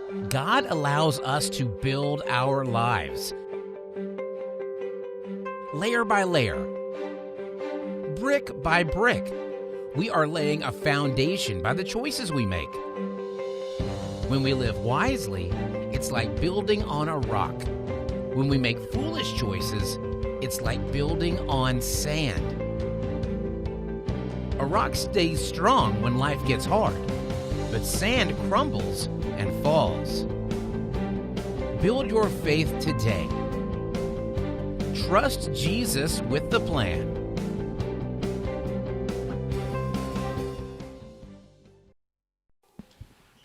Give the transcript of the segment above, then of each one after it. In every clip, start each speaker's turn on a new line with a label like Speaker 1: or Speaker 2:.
Speaker 1: God allows us to build our lives. Layer by layer, brick by brick, we are laying a foundation by the choices we make. When we live wisely, it's like building on a rock. When we make foolish choices, it's like building on sand. A rock stays strong when life gets hard, but sand crumbles and falls. Build your faith today. Trust Jesus with the plan.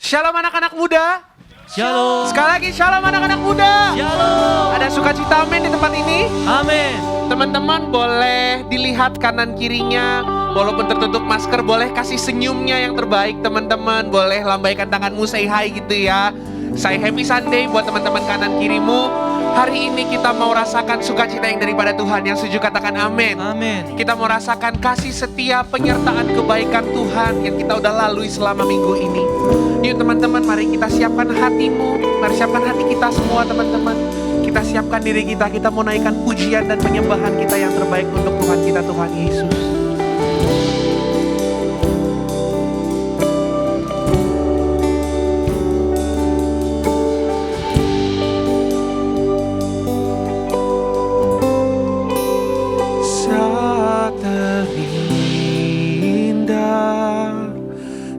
Speaker 2: Shalom anak-anak muda.
Speaker 3: Shalom.
Speaker 2: Sekali lagi shalom anak-anak muda.
Speaker 3: Shalom.
Speaker 2: Ada sukacita amin di tempat ini.
Speaker 3: Amin.
Speaker 2: Teman-teman boleh dilihat kanan kirinya. Walaupun tertutup masker, boleh kasih senyumnya yang terbaik teman-teman. Boleh lambaikan tanganmu, say hi gitu ya. Say happy Sunday buat teman-teman kanan kirimu. Hari ini kita mau rasakan sukacita yang daripada Tuhan. Yang setuju katakan amin.
Speaker 3: Amin.
Speaker 2: Kita mau rasakan kasih setia, penyertaan kebaikan Tuhan yang kita udah lalui selama minggu ini. Yuk teman-teman, mari kita siapkan hatimu. Mari siapkan hati kita semua teman-teman. Kita siapkan diri kita. Kita mau naikkan pujian dan penyembahan kita yang terbaik untuk Tuhan kita, Tuhan Yesus.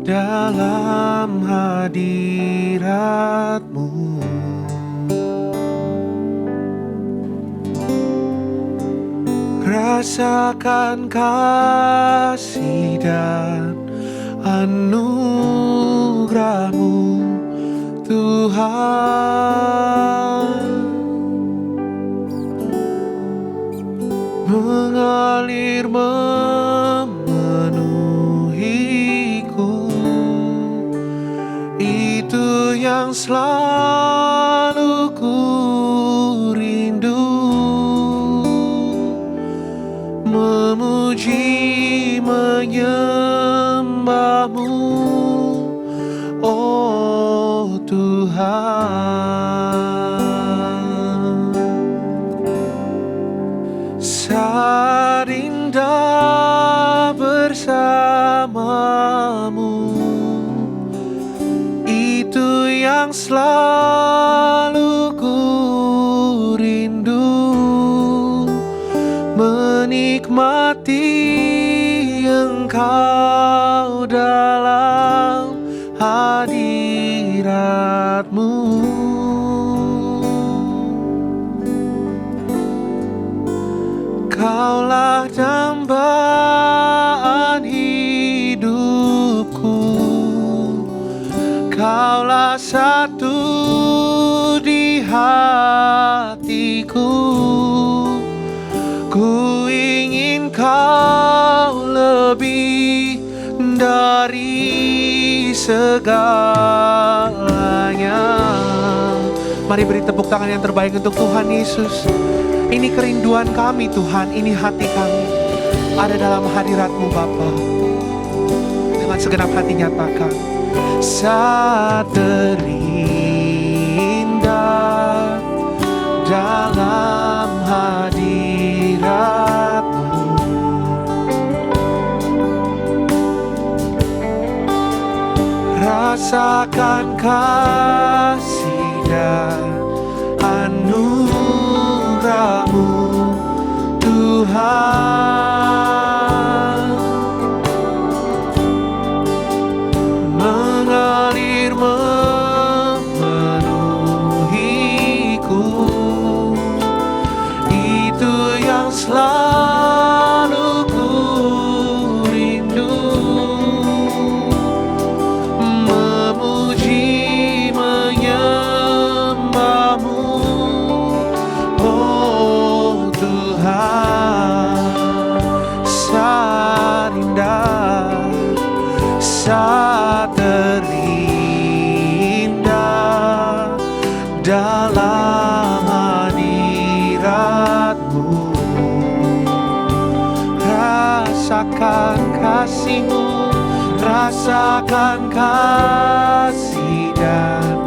Speaker 2: Dalam hadirat-Mu, rasakan kasih dan anugerah-Mu, Tuhan, mengalir yang selalu ku rindu, memuji menyembah-Mu, oh Tuhan. Saat indah bersama-Mu, yang selalu ku rindu, menikmati Engkau dalam hadirat-Mu. Kaulah dambaan hidupku, Kaulah satu di hatiku. Ku ingin Kau lebih dari segalanya. Mari beri tepuk tangan yang terbaik untuk Tuhan Yesus. Ini kerinduan kami Tuhan, ini hati kami. Ada dalam hadirat-Mu Bapa. Dengan segenap hati nyatakan. Saat terindah dalam hadirat-Mu, rasakan kasih dan anugerah-Mu, Tuhan, mengalir memenuhiku. Itu yang selalu ku rindu, memuji menyembah-Mu, oh Tuhan. Saat indah, saat terindah dalam hadirat-Mu, rasakan kasih-Mu, rasakan kasih dan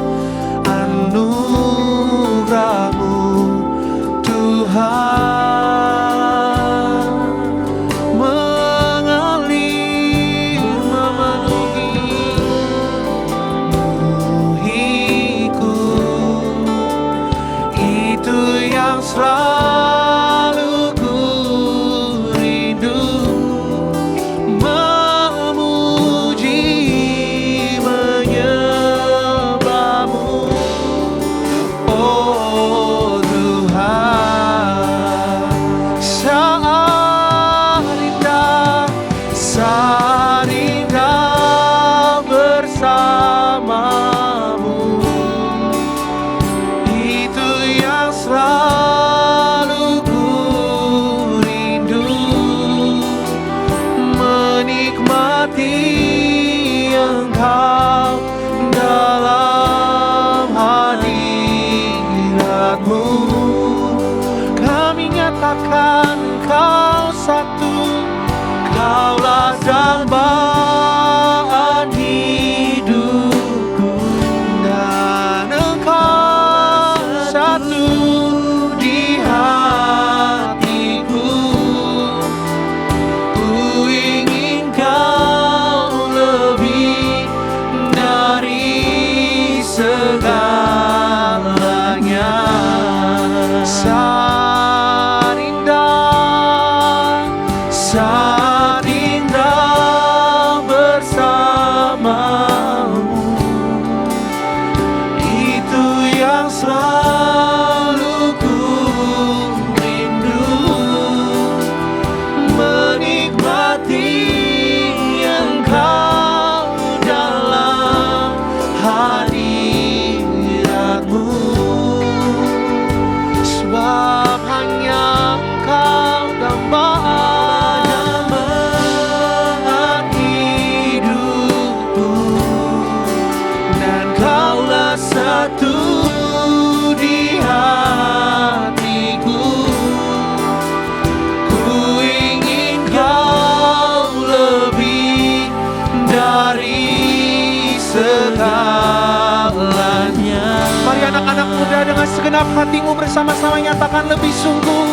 Speaker 3: segalanya.
Speaker 2: Mari anak-anak muda dengan segenap hatimu bersama-sama nyatakan lebih sungguh.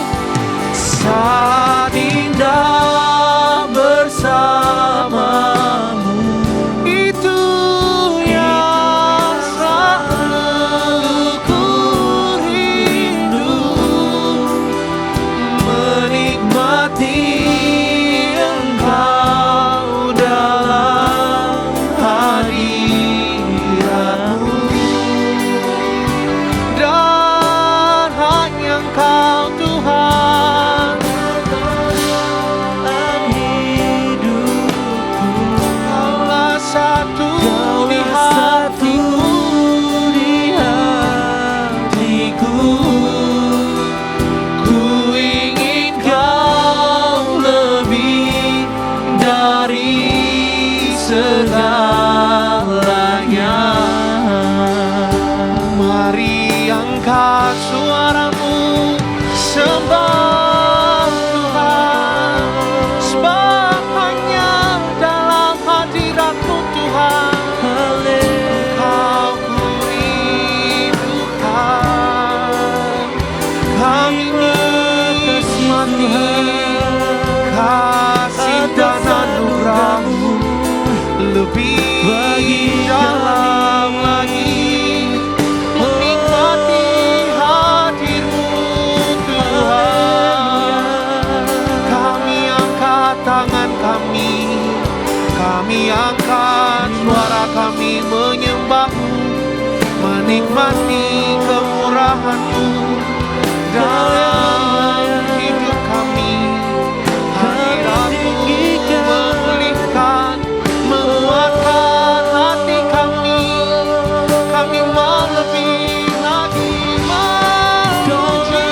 Speaker 3: Saat indah bersamamu,
Speaker 2: Itu yang selalu ku rindu,
Speaker 3: menikmati Engkau dalam hadiratmu.
Speaker 2: dan hanya Engkau Tuhan.
Speaker 3: Dalam hidupku,
Speaker 2: Kaulah satu di
Speaker 3: Kaulah satu
Speaker 2: hatiku.
Speaker 3: di hatiku.
Speaker 2: Ku ingin Kau lebih
Speaker 3: Dari segalanya.
Speaker 2: Mari angkat suaramu, sembah Tuhan, sebab hanya dalam hadirat-Mu Tuhan Kau ku rindukan. Kami menikmati kasih dan anugerah-Mu lebih dalam lagi, menikmati hadir-Mu Tuhan. Kami angkat tangan kami angkat suara kami menyembah-Mu, menikmati kemurahan-Mu dalam hidup kami. Hadirat-Mu memulihkan, menguatkan hati kami. Kami mau lebih lagi memuji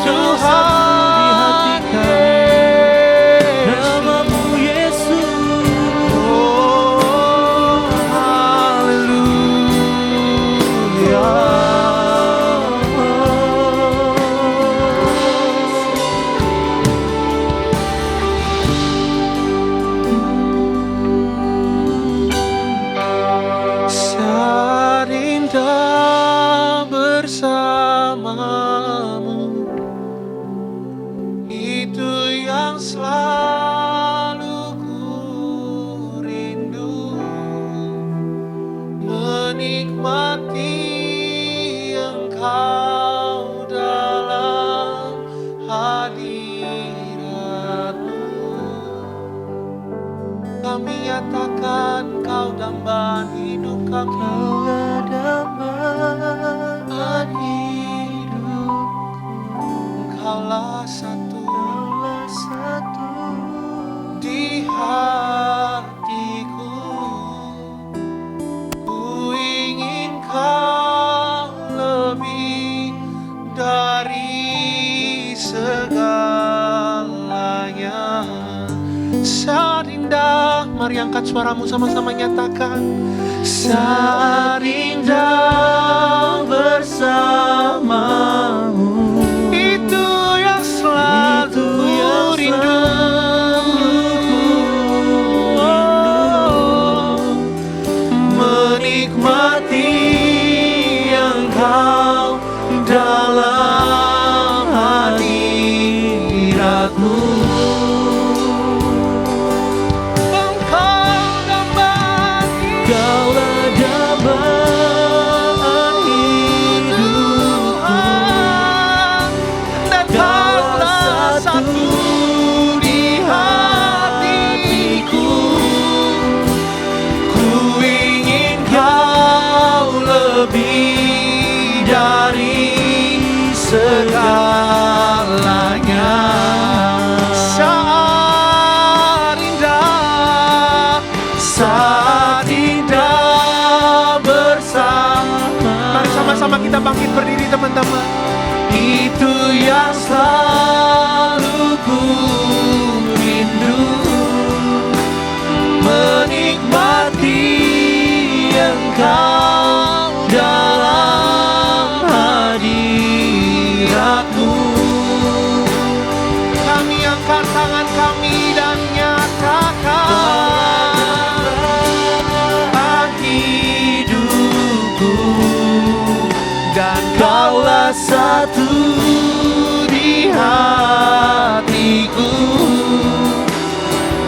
Speaker 2: Tuhan
Speaker 3: Namamu Yesus.
Speaker 2: Oh, haleluya. Saat indah bersamamu, itu yang selalu ku rindu, menikmati Engkau dalam hadirat-Mu. Kami nyatakan Kau dambaan hidup kami,
Speaker 3: Kaulah dambaan
Speaker 2: hidup. Engkaulah satu
Speaker 3: Kaulah satu
Speaker 2: di hatiku. Ku ingin Kau lebih dari segalanya. Saat indah, mari angkat suaramu sama-sama nyatakan. Saat indah
Speaker 3: bersamamu,
Speaker 2: itu yang selalu ku rindu. Menikmati Engkau dalam hadirat-Mu. Engkau dambaan
Speaker 3: Kaulah dambaan hidupku.
Speaker 2: dan Kaulah satu di hatiku. Ku ingin Kau lebih dari segalanya. Saat indah bersama. Mari sama-sama kita bangkit berdiri teman-teman. Itu yang selalu ku rindu, menikmati Engkau dalam hadirat-Mu. Kami angkat tangan kami dan nyatakan
Speaker 3: satu di hatiku.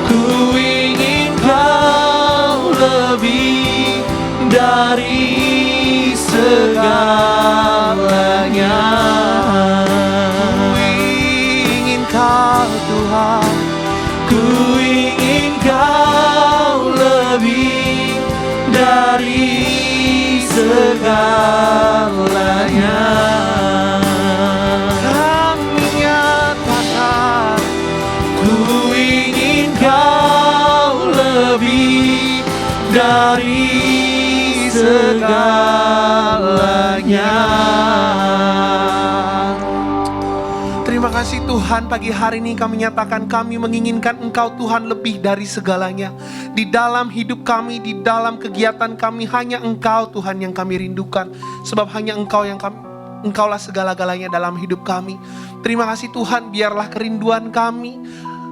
Speaker 3: Ku ingin Kau lebih dari segalanya.
Speaker 2: Ku ingin Kau Tuhan.
Speaker 3: Ku ingin Kau lebih dari segalanya.
Speaker 2: Kami nyatakan
Speaker 3: Ku ingin Kau lebih dari segalanya.
Speaker 2: terima kasih Tuhan, pagi hari ini kami nyatakan kami menginginkan Engkau Tuhan lebih dari segalanya. Di dalam hidup kami, di dalam kegiatan kami, hanya Engkau Tuhan yang kami rindukan. Sebab hanya Engkaulah segala-galanya dalam hidup kami. Terima kasih Tuhan, biarlah kerinduan kami,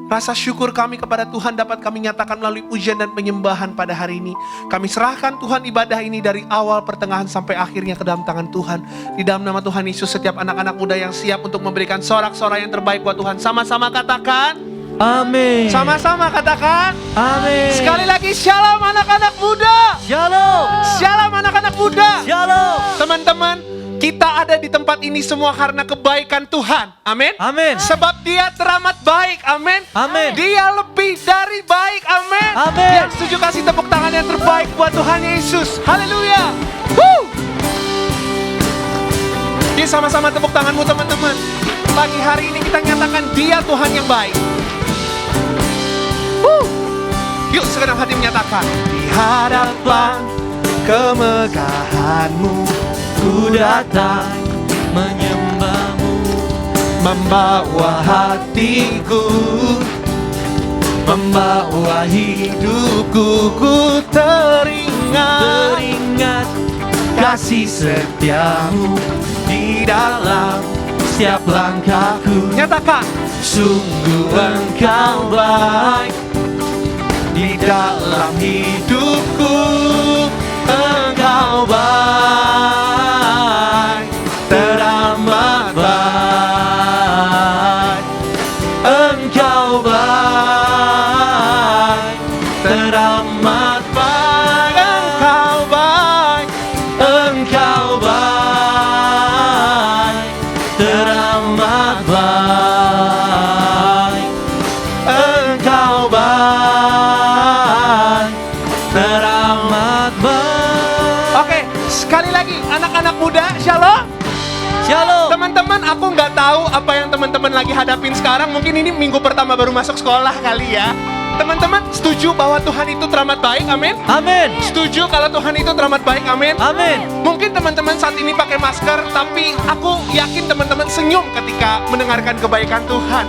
Speaker 2: rasa syukur kami kepada Tuhan dapat kami nyatakan melalui pujian dan penyembahan pada hari ini. Kami serahkan Tuhan ibadah ini dari awal, pertengahan sampai akhirnya ke dalam tangan Tuhan. Di dalam nama Tuhan Yesus, setiap anak-anak muda yang siap untuk memberikan sorak-sorai yang terbaik buat Tuhan, sama-sama katakan
Speaker 3: Amin.
Speaker 2: sama-sama katakan
Speaker 3: Amin.
Speaker 2: sekali lagi, shalom anak-anak muda.
Speaker 3: Shalom.
Speaker 2: Shalom anak-anak muda.
Speaker 3: Shalom.
Speaker 2: Teman-teman, kita ada di tempat ini semua karena kebaikan Tuhan. Amin.
Speaker 3: Amin.
Speaker 2: Sebab Dia teramat baik. Amin.
Speaker 3: Amin.
Speaker 2: Dia lebih dari baik. Amin.
Speaker 3: Amin.
Speaker 2: Yang setuju kasih tepuk tangan yang terbaik buat Tuhan Yesus. Haleluya. Woo. Yuk sama-sama tepuk tanganmu teman-teman. Pagi hari ini kita nyatakan Dia Tuhan yang baik. Woo. Yuk segenap hati menyatakan, di hadapan kemegahan-Mu
Speaker 3: Ku datang menyembah-Mu,
Speaker 2: membawa hatiku, membawa hidupku. Ku teringat
Speaker 3: kasih setia-Mu di dalam setiap langkahku.
Speaker 2: Nyatakan,
Speaker 3: Sungguh Engkau baik di dalam hidupku. Engkau baik, teramat baik. Engkau baik, teramat baik.
Speaker 2: Engkau baik.
Speaker 3: Engkau baik, teramat baik. Engkau baik, teramat baik.
Speaker 2: Oke, sekali lagi anak-anak muda, shalom.
Speaker 3: Shalom.
Speaker 2: Teman-teman, aku nggak tahu apa yang teman-teman lagi hadapin sekarang. Mungkin ini minggu pertama baru masuk sekolah kali ya. Teman-teman, setuju bahwa Tuhan itu teramat baik? Amin.
Speaker 3: Amin.
Speaker 2: Setuju kalau Tuhan itu teramat baik? Amin.
Speaker 3: Amin.
Speaker 2: Mungkin teman-teman saat ini pakai masker, tapi aku yakin teman-teman senyum ketika mendengarkan kebaikan Tuhan.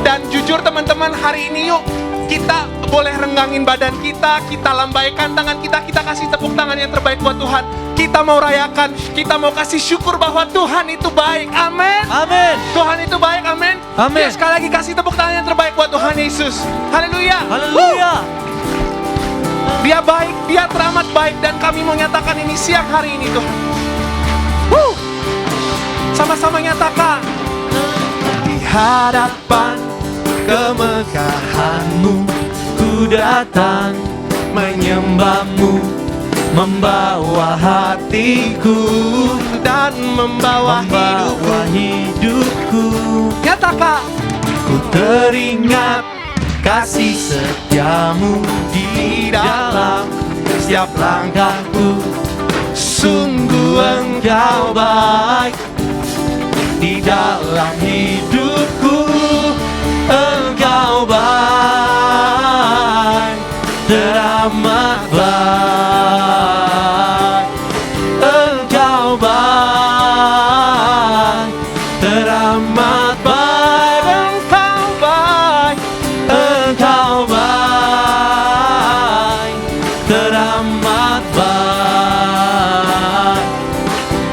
Speaker 2: Dan jujur teman-teman, hari ini yuk kita boleh renggangin badan kita lambaikan tangan kita kasih tepuk tangan yang terbaik buat Tuhan. Kita mau rayakan, kita mau kasih syukur bahwa Tuhan itu baik. Amin.
Speaker 3: Amin.
Speaker 2: Tuhan itu baik, amin.
Speaker 3: Amin.
Speaker 2: Ya, sekali lagi kasih tepuk tangan yang terbaik buat Tuhan Yesus. Haleluya.
Speaker 3: Haleluya.
Speaker 2: Dia baik, Dia teramat baik, dan kami mau nyatakan ini siang hari ini Tuhan. Sama-sama nyatakan,
Speaker 3: Di hadapan kemegahan-Mu ku datang menyembah-Mu, membawa hatiku
Speaker 2: dan membawa
Speaker 3: hidupku.
Speaker 2: Nyatakan,
Speaker 3: Ku teringat kasih setia-Mu di dalam setiap langkahku. Sungguh Engkau baik di dalam hidupku. Engkau baik, teramat baik. Engkau baik, teramat baik.
Speaker 2: Engkau baik.
Speaker 3: Engkau baik, teramat baik.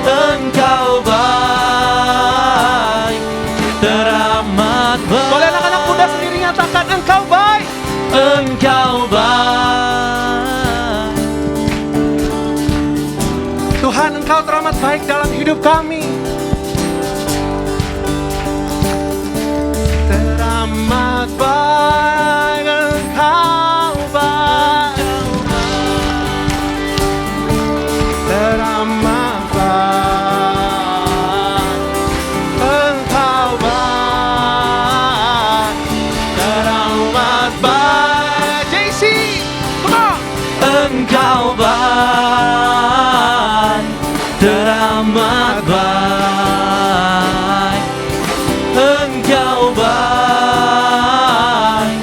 Speaker 3: Engkau baik, teramat baik.
Speaker 2: Boleh anak-anak muda sendiri nyatakan, Engkau baik.
Speaker 3: Engkau baik.
Speaker 2: Tuhan, Engkau teramat baik dalam hidup kami. teramat baik Engkau baik, teramat baik Engkau baik, teramat baik. JC, come on.
Speaker 3: Engkau baik, teramat baik. Engkau baik,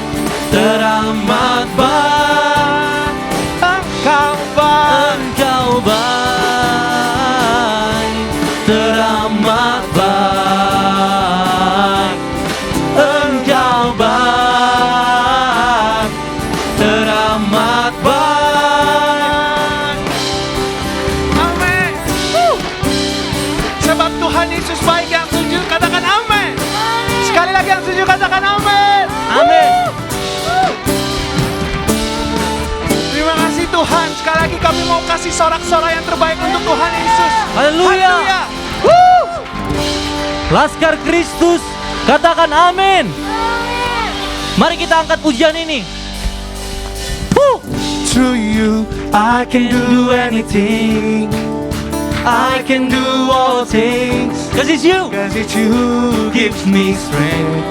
Speaker 3: teramat baik.
Speaker 2: Engkau baik,
Speaker 3: Engkau baik, teramat baik. Engkau baik, teramat baik.
Speaker 2: amin. Sebab Tuhan Yesus baik, yang setuju katakan amin. Sekali lagi yang setuju katakan amin.
Speaker 3: Amin.
Speaker 2: Terima kasih Tuhan. Sekali lagi kami mau kasih sorak-sorai yang terbaik untuk Tuhan Yesus.
Speaker 3: Haleluya. Laskar Kristus, katakan amin. Mari kita angkat pujian ini.
Speaker 2: Through you I can do anything,
Speaker 3: I can do all things, cause it's you
Speaker 2: cause it's you
Speaker 3: gives me strength.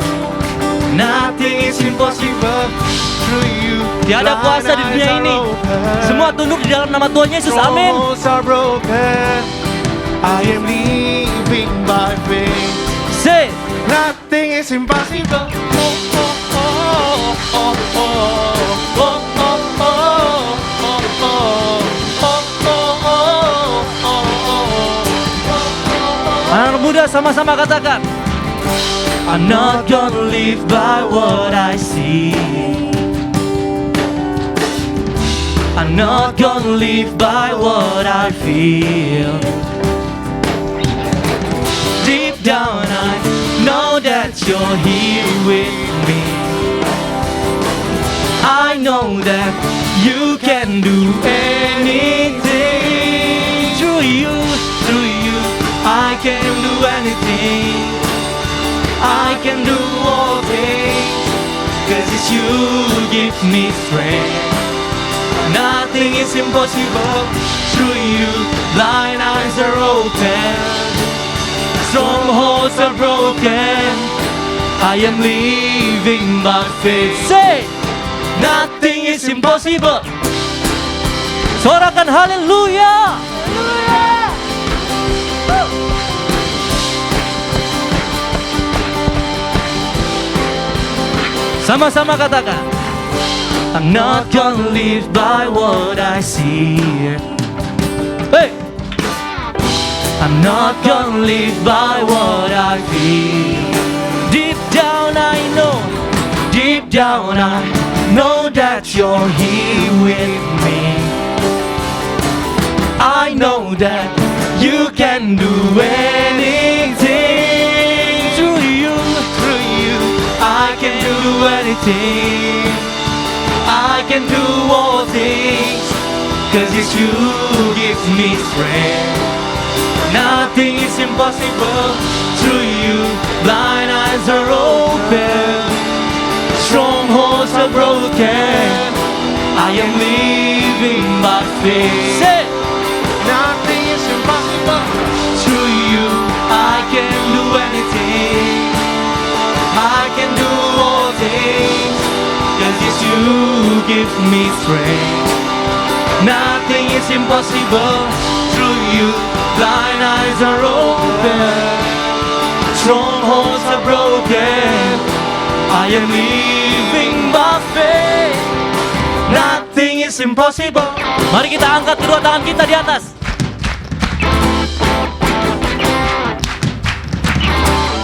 Speaker 3: Nothing is impossible.
Speaker 2: through you.
Speaker 3: Tiada kuasa di dunia ini. Semua tunduk di dalam nama Tuhan Yesus. Amin.
Speaker 2: Strongholds are broken. I am living by faith.
Speaker 3: Say,
Speaker 2: Nothing is impossible.
Speaker 3: anak muda sama-sama katakan, I'm not gonna live by what I see, I'm not gonna live by what I feel. Deep down I know that you're here with me, I know that you can do anything. Through you I can do anything, I can do all things, cause it's you give me strength. Nothing is impossible. Through you blind eyes are open, strongholds are broken. I am living by faith. Say, nothing is impossible. Sorakan haleluya. Sama-sama katakan, I'm not gonna live by what I see. Hey, I'm not gonna live by what I feel. Deep down I know that you're here with me. I know that you can do anything. Through you I can do anything, I can do all things, cause it's you gives me strength. Nothing is impossible. Through you blind eyes are open, strongholds are broken. I am living by faith. Say,
Speaker 2: Nothing is impossible.
Speaker 3: through you I can do anything, I can do all things, cause it's you give me strength. Nothing is impossible. Through you blind eyes are open, strongholds are broken. I am living by faith. Nothing is impossible. Mari kita angkat kedua tangan kita di atas.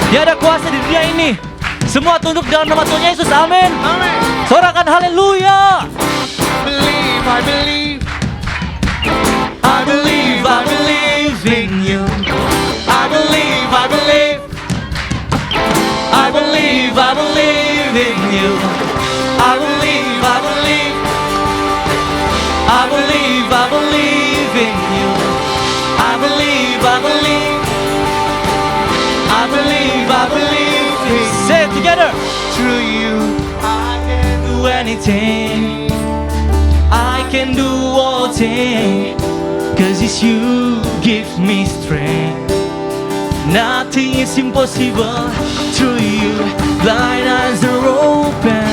Speaker 3: Tiada kuasa di dunia ini. Semua tunduk dalam nama Tuhan Yesus. Amin.
Speaker 2: Amin.
Speaker 3: Sorakan haleluya.
Speaker 2: Believe, I believe.
Speaker 3: I believe in you. I believe in you. I believe in you. I believe in you. Say it together.
Speaker 2: Through you
Speaker 3: do anything. I can do all things, 'cause it's you give me strength. Nothing is impossible through you. Blind eyes are open,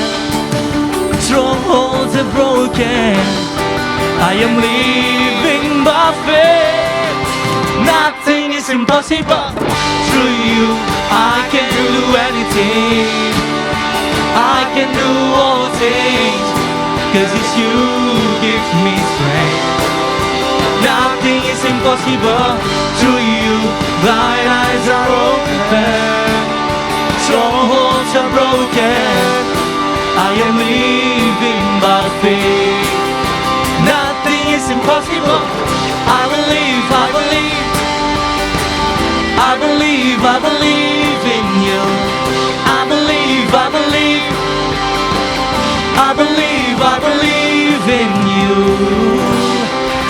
Speaker 3: strongholds are broken. I am living by faith. Nothing is impossible through you. I can do anything. I can do all things, 'cause it's you give me strength. Nothing is impossible through you. Blind eyes are open, strongholds are broken. I am living by faith. Nothing is impossible. I believe, I believe, I believe, I believe in you. I believe, I believe, I believe, I believe in you.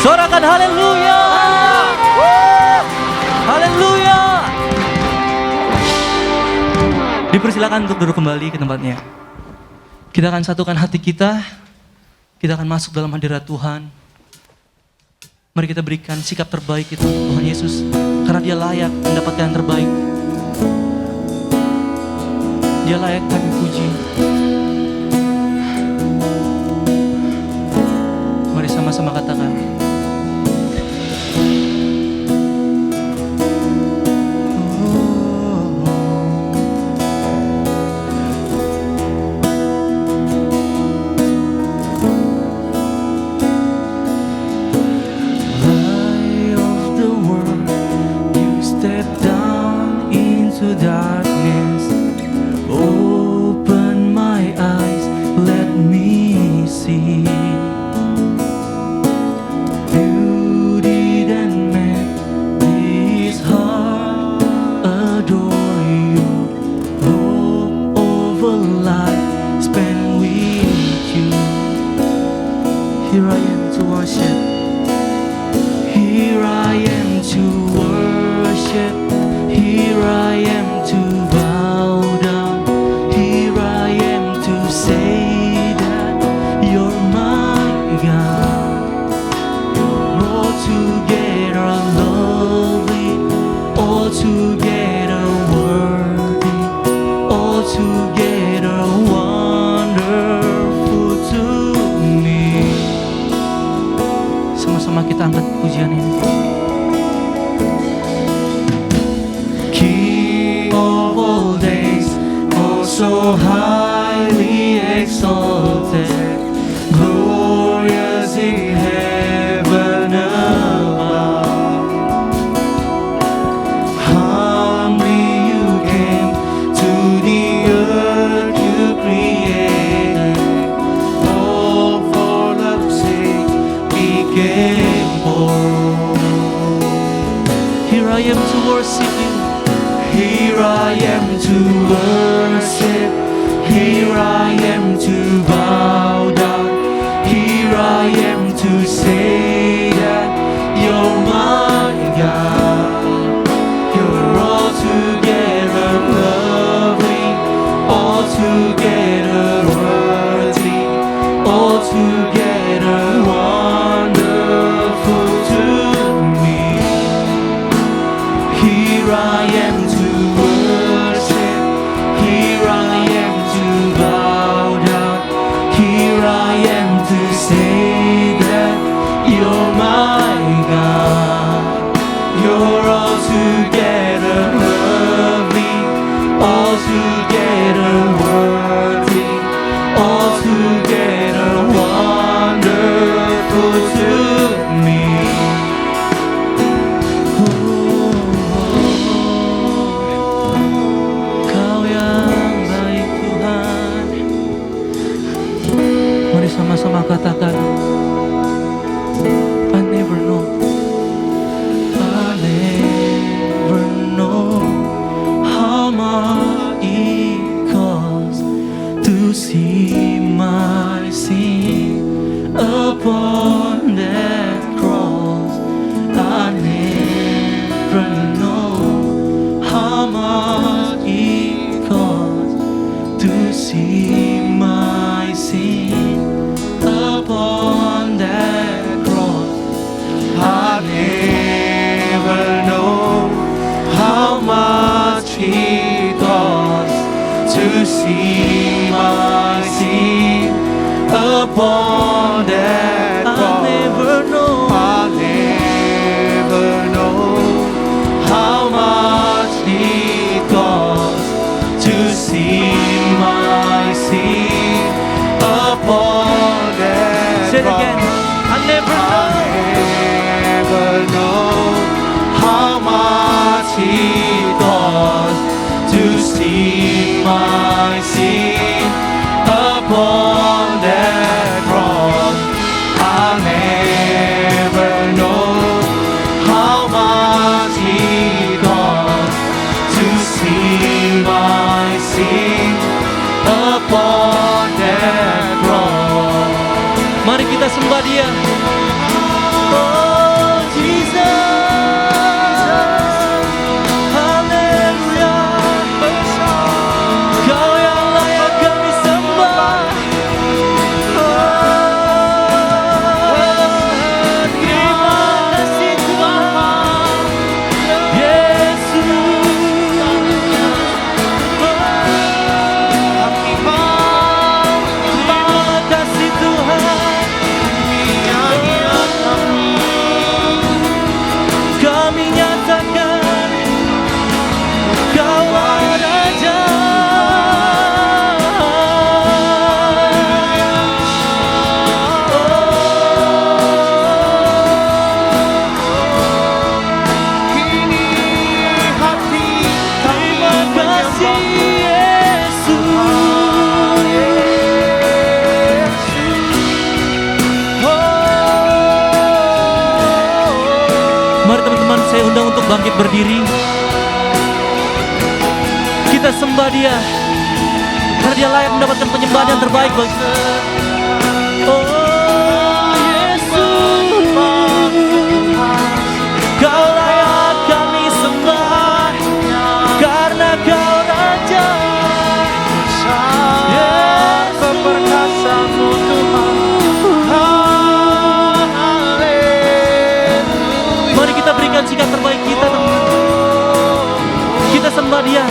Speaker 3: Sorakan haleluya. Haleluya. Dipersilakan untuk duduk kembali ke tempatnya. Kita akan satukan hati kita. Kita akan masuk dalam hadirat Tuhan. Mari kita berikan sikap terbaik itu untuk Tuhan Yesus, karena Dia layak mendapatkan yang terbaik. Dia layak kami puji. Mari sama-sama katakan. Darkness, open my eyes, let me see beauty that made this heart adore you. Hope over life spent with you. Here I am to worship. Here I am to worship. Here I am to bow down. Here I am to say that you're my God. You're altogether lovely, altogether worthy, altogether wonderful to me. Sama-sama kita angkat pujian ini. So highly exalted, glorious in heaven above. Humbly you came to the earth you created. All for love's sake became poor. Here I am to worship you. Here I am to worship. Here I am to bow down. Here I am to say that you're my God. You're altogether lovely, altogether worthy, altogether wonderful to me. Here I am to worship. Here I am to bow down. Here see my sin upon that cross. I never know how much it costs to see my sin upon that
Speaker 4: Say it
Speaker 3: cross.
Speaker 4: again. I never
Speaker 3: know how much it costs to see my sin upon that cross. I'll never know how much it costs to see my sin upon that cross.
Speaker 4: Mari kita sembah Dia.
Speaker 3: Oh Jesus, haleluya.
Speaker 4: Kau yang layak kami sembah. Terima kasih Tuhan Yesus. Terima kasih Tuhan. Kami nyatakan Kau Raja.
Speaker 3: Kini hati
Speaker 4: Terima kasih Yesus. Mari teman-teman, saya undang untuk bangkit berdiri. Kita sembah Dia, karena Dia layak mendapatkan penyembahan yang terbaik bagi kita. Oh Yesus, Kau layak kami sembah, karena Kau Raja. Yesus,
Speaker 3: perkasamu Tuhan.
Speaker 4: mari kita berikan sikap terbaik kita, teman. Kita sembah Dia.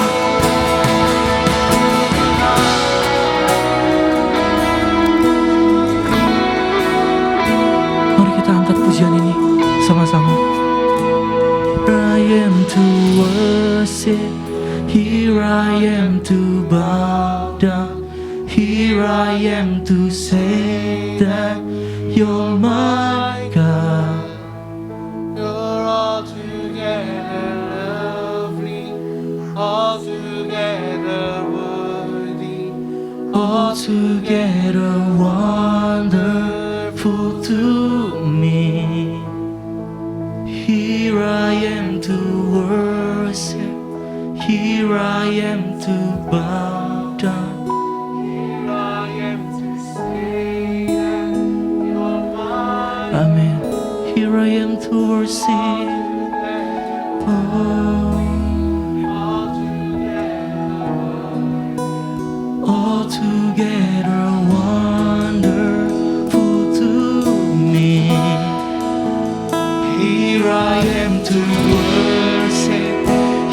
Speaker 4: Mari kita angkat pujian ini sama-sama. I am to worship, here I am to bow down, here I am to say that you're my God.
Speaker 3: You're altogether lovely, altogether worthy,
Speaker 4: Altogether wonderful to me. Here I am to worship, here I am to bow down.
Speaker 3: here I am to say that you're mine.
Speaker 4: Amen. Here I am to worship. Oh, altogether wonderful to me.
Speaker 3: Here I am to worship,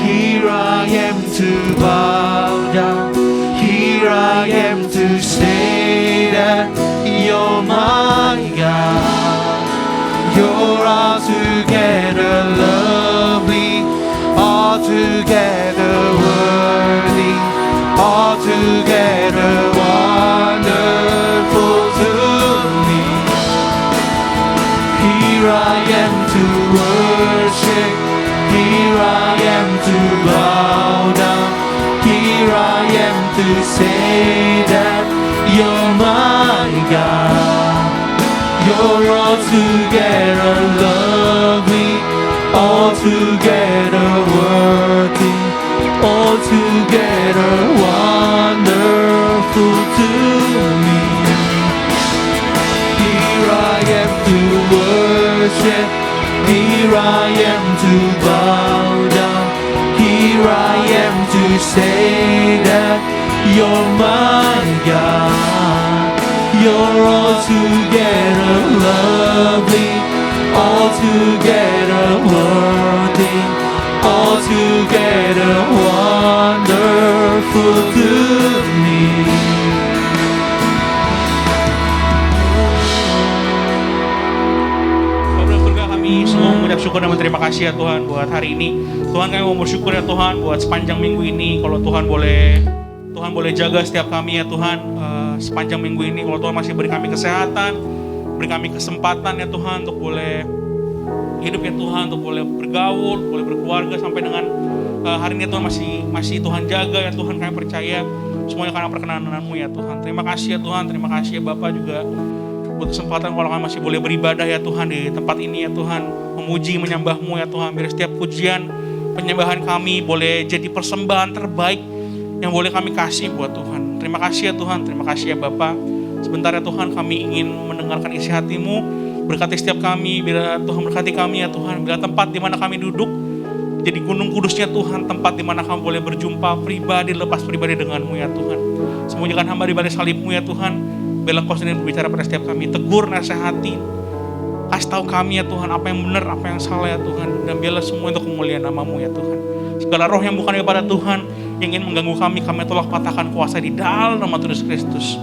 Speaker 3: here I am to bow down, here I am to say that you're my God. You're altogether lovely, altogether worthy, altogether wonderful to me. Here I am to worship, here I am to bow down, here I am to say that you're my God. You're altogether lovely, altogether worthy, altogether wonderful to me. Here I am to worship, here I am to bow down, here I am to say that you're my God. You're altogether lovely, altogether worthy, altogether wonderful to me.
Speaker 5: mengucap syukur dan berterima kasih ya Tuhan buat hari ini. Tuhan, kami mau bersyukur ya Tuhan buat sepanjang minggu ini. Kalau Tuhan boleh jaga setiap kami ya Tuhan, sepanjang minggu ini. Kalau Tuhan masih beri kami kesehatan, beri kami kesempatan ya Tuhan untuk boleh hidup ya Tuhan, untuk boleh bergaul, boleh berkeluarga sampai dengan hari ini ya Tuhan, masih Tuhan jaga ya Tuhan. Kami percaya semuanya karena perkenanan-Mu ya Tuhan. Terima kasih ya Tuhan, terima kasih ya Bapak juga buat kesempatan kalau kami masih boleh beribadah ya Tuhan di tempat ini ya Tuhan, memuji, menyembah-Mu ya Tuhan. Biar setiap pujian, penyembahan kami boleh jadi persembahan terbaik yang boleh kami kasih buat Tuhan. Terima kasih ya Tuhan, terima kasih ya Bapak. Sebentar ya Tuhan, kami ingin mendengarkan isi hati-Mu. Berkati setiap kami, bila Tuhan berkati kami ya Tuhan. Bila tempat di mana kami duduk jadi gunung kudusnya Tuhan, tempat di mana kami boleh berjumpa pribadi, lepas pribadi dengan-Mu ya Tuhan. Sembunyikan hamba di balik salib-Mu ya Tuhan. Bila Engkau sendiri berbicara pada setiap kami, tegur, nasihati, kasih tahu kami ya Tuhan apa yang benar, apa yang salah ya Tuhan. Dan biarlah semua untuk kemuliaan nama-Mu ya Tuhan. Segala roh yang bukan daripada Tuhan yang ingin mengganggu kami tolak patahkan kuasa di dalam nama Tuhan Yesus Kristus.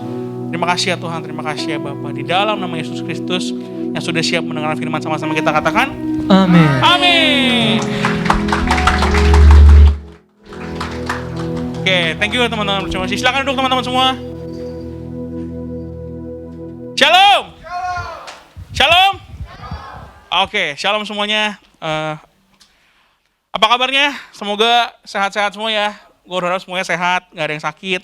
Speaker 5: Terima kasih ya Tuhan, terima kasih ya Bapa. Di dalam nama Yesus Kristus yang sudah siap mendengar firman, sama-sama kita katakan
Speaker 4: Amin.
Speaker 5: Amin. Oke, thank you teman-teman. Silakan duduk teman-teman semua. Shalom. Shalom. Oke, shalom semuanya. Apa kabarnya? Semoga sehat-sehat semua ya. Gue harap semuanya sehat, gak ada yang sakit.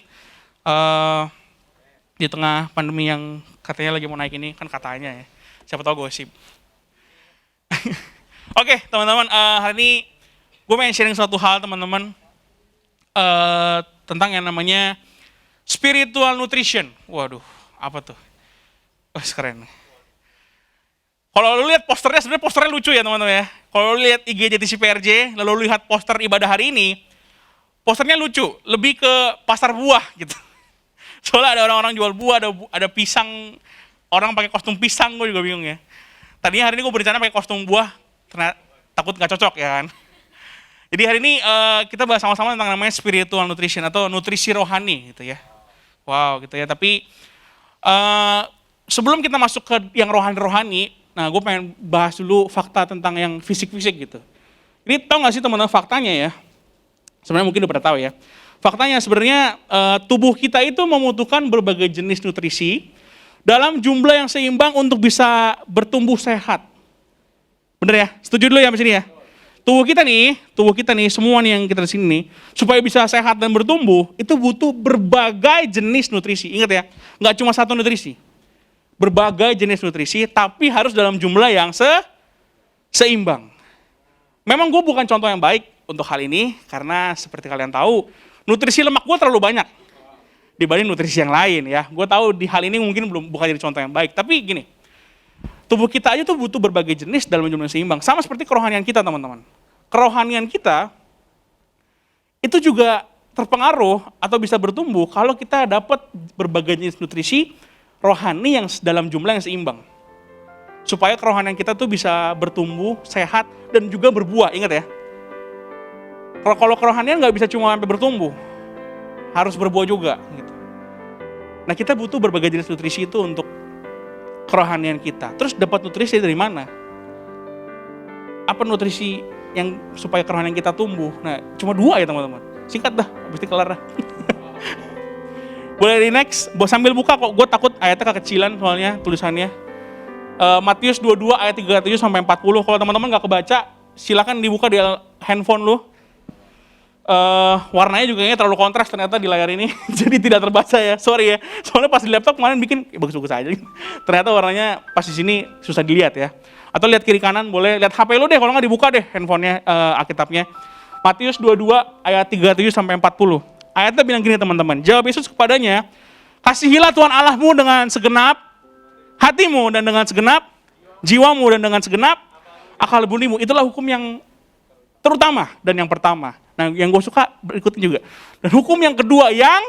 Speaker 5: Di tengah pandemi yang katanya lagi mau naik ini, kan katanya ya. Siapa tahu gosip. Oke, teman-teman, hari ini gue pengen sharing suatu hal teman-teman, tentang yang namanya spiritual nutrition. Waduh, apa tuh? Wah, keren. Kalau lu lihat posternya, sebenarnya posternya lucu ya teman-teman ya. Kalau lu lihat IG JTC PRJ, lalu lu lihat poster ibadah hari ini, posternya lucu, lebih ke pasar buah gitu. Soalnya ada orang-orang jual buah, ada pisang, orang pakai kostum pisang, gue juga bingung ya. Tadinya hari ini gue berencana pakai kostum buah, ternyata takut gak cocok ya kan. Jadi hari ini kita bahas sama-sama tentang namanya spiritual nutrition atau nutrisi rohani gitu ya. Wow gitu ya, tapi sebelum kita masuk ke yang rohani-rohani, nah gue pengen bahas dulu fakta tentang yang fisik-fisik gitu. Ini tau gak sih teman-teman faktanya ya? Sebenarnya mungkin udah pada tahu ya. Faktanya sebenarnya tubuh kita itu membutuhkan berbagai jenis nutrisi dalam jumlah yang seimbang untuk bisa bertumbuh sehat. Bener ya? Setuju dulu ya di sini ya? Tubuh kita nih, semua nih yang kita di sini nih, supaya bisa sehat dan bertumbuh, itu butuh berbagai jenis nutrisi. Ingat ya, nggak cuma satu nutrisi. Berbagai jenis nutrisi, tapi harus dalam jumlah yang seimbang. Memang gue bukan contoh yang baik untuk hal ini, karena seperti kalian tahu, nutrisi lemak gue terlalu banyak dibanding nutrisi yang lain ya. Gue tahu di hal ini mungkin bukan jadi contoh yang baik, tapi gini, tubuh kita aja tuh butuh berbagai jenis dalam jumlah yang seimbang. Sama seperti kerohanian kita teman-teman. Kerohanian kita itu juga terpengaruh atau bisa bertumbuh kalau kita dapat berbagai jenis nutrisi rohani yang dalam jumlah yang seimbang. Supaya kerohanian kita tuh bisa bertumbuh, sehat, dan juga berbuah. Ingat ya, kalau kerohanian nggak bisa cuma sampai bertumbuh, harus berbuah juga. Gitu. Nah kita butuh berbagai jenis nutrisi itu untuk kerohanian kita. Terus dapat nutrisi dari mana? Apa nutrisi yang supaya kerohanian kita tumbuh? Nah cuma 2 ya teman-teman. Singkat dah, habis ini kelar dah. Boleh di next, sambil buka kok, gue takut ayatnya kekecilan soalnya tulisannya. Matius 22 ayat 37 sampai 40. Kalau teman-teman nggak kebaca, silakan dibuka di handphone lu. Warnanya juga kayaknya terlalu kontras ternyata di layar ini. Jadi tidak terbaca ya, sorry ya. Soalnya pas di laptop kemarin bikin bagus-bagus aja. Ternyata warnanya pas di sini susah dilihat ya. Atau lihat kiri kanan, boleh lihat HP lu deh, kalau nggak dibuka deh handphonenya, Alkitabnya. Matius 22 ayat 37 sampai 40. Ayatnya bilang gini teman-teman, jawab Yesus kepadanya, kasihilah Tuhan Allahmu dengan segenap hatimu dan dengan segenap jiwamu dan dengan segenap akal budimu. Itulah hukum yang terutama dan yang pertama. Nah yang gue suka berikutnya juga. Dan hukum yang kedua yang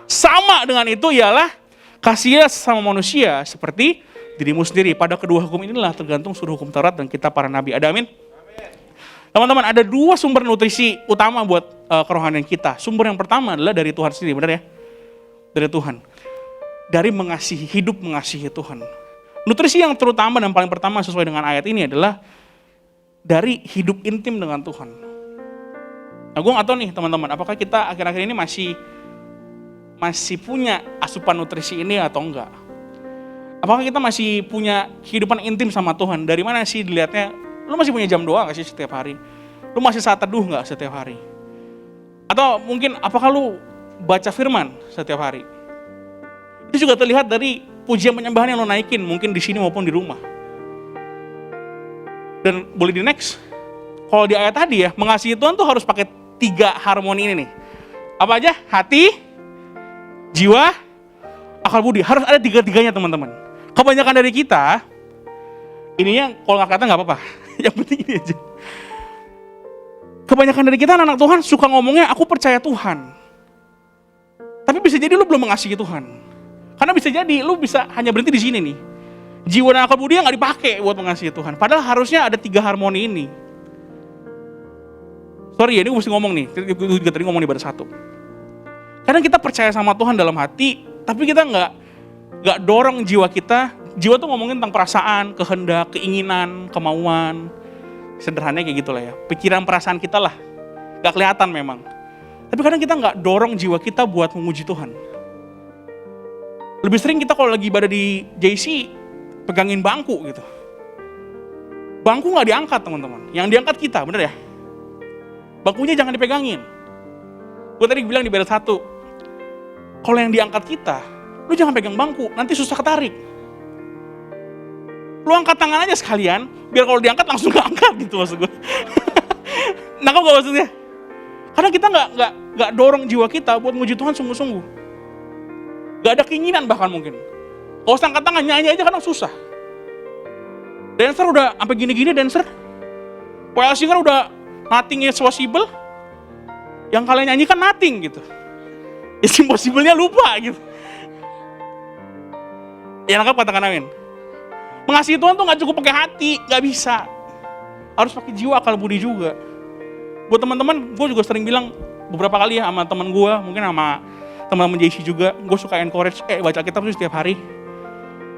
Speaker 5: sama dengan itu ialah kasihilah sesama manusia seperti dirimu sendiri. Pada kedua hukum inilah tergantung seluruh hukum Taurat dan kitab para nabi. Ada amin? Teman-teman, ada 2 sumber nutrisi utama buat kerohanian kita. Sumber yang pertama adalah dari Tuhan sendiri, benar ya? Dari Tuhan. Dari mengasihi, hidup mengasihi Tuhan. Nutrisi yang terutama dan paling pertama sesuai dengan ayat ini adalah dari hidup intim dengan Tuhan. Nah, gue gak tahu nih teman-teman, apakah kita akhir-akhir ini masih punya asupan nutrisi ini atau enggak? Apakah kita masih punya kehidupan intim sama Tuhan? Dari mana sih dilihatnya? Lu masih punya jam doa gak sih setiap hari? Lu masih saat teduh gak setiap hari? Atau mungkin apakah lu baca firman setiap hari? Itu juga terlihat dari pujian penyembahan yang lu naikin, mungkin di sini maupun di rumah. Dan boleh di next. Kalau di ayat tadi ya, mengasihi Tuhan tuh harus pakai 3 harmoni ini nih. Apa aja? Hati, jiwa, akal budi. Harus ada 3-3-nya teman-teman. Kebanyakan dari kita, ininya kalau nggak kata nggak apa-apa. Yang penting ini aja. Kebanyakan dari kita anak Tuhan suka ngomongnya, aku percaya Tuhan. Tapi bisa jadi lu belum mengasihi Tuhan. Karena bisa jadi lu bisa hanya berhenti di sini nih. Jiwa dan akal budi yang nggak dipakai buat mengasihi Tuhan. Padahal harusnya ada 3 harmoni ini. Sorry ya, ini gue mesti ngomong nih. Gue juga tadi ngomong di pada 1. Kadang kita percaya sama Tuhan dalam hati, tapi kita nggak dorong jiwa kita. Jiwa tuh ngomongin tentang perasaan, kehendak, keinginan, kemauan. Sederhananya kayak gitulah ya. Pikiran perasaan kita lah. Nggak kelihatan memang. Tapi kadang kita nggak dorong jiwa kita buat memuji Tuhan. Lebih sering kita kalau lagi ibadah di JC, pegangin bangku gitu. Bangku nggak diangkat teman-teman. Yang diangkat kita, bener ya? Bangkunya jangan dipegangin. Gue tadi bilang di ibadah 1, kalau yang diangkat kita, lu jangan pegang bangku, nanti susah ketarik. Lu angkat tangan aja sekalian, biar kalau diangkat langsung keangkat gitu maksud gue. Nangkep gak maksudnya? Karena kita nggak dorong jiwa kita buat muji Tuhan sungguh-sungguh. Gak ada keinginan bahkan mungkin. Kalau angkat tangan nyanyi aja kadang susah. Dancer udah sampai gini-gini dancer. Well singer udah nothing is possible. Yang kalian nyanyi kan nothing gitu. It's impossible-nya lupa gitu. Ya nangkap katakan amin. Mengasihi Tuhan tuh gak cukup pakai hati, gak bisa. Harus pakai jiwa, akal budi juga. Buat teman-teman, gue juga sering bilang beberapa kali ya sama teman gue, mungkin sama teman-teman JC juga, gue suka encourage, baca kitab tuh setiap hari.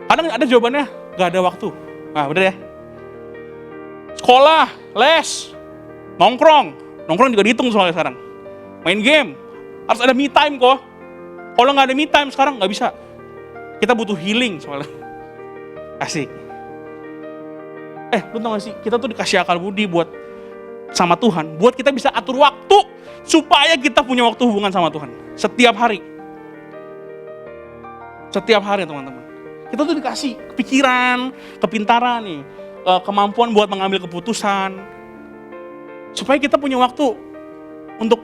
Speaker 5: Kadang ada jawabannya, gak ada waktu. Nah bener ya. Sekolah, les, nongkrong juga dihitung soalnya sekarang. Main game, harus ada me time kok. Kalau gak ada me time sekarang gak bisa. Kita butuh healing soalnya. Asik. Lu tau gak sih, kita tuh dikasih akal budi buat sama Tuhan, buat kita bisa atur waktu supaya kita punya waktu hubungan sama Tuhan setiap hari. Setiap hari teman-teman. Kita tuh dikasih pikiran, kepintaran nih, kemampuan buat mengambil keputusan supaya kita punya waktu untuk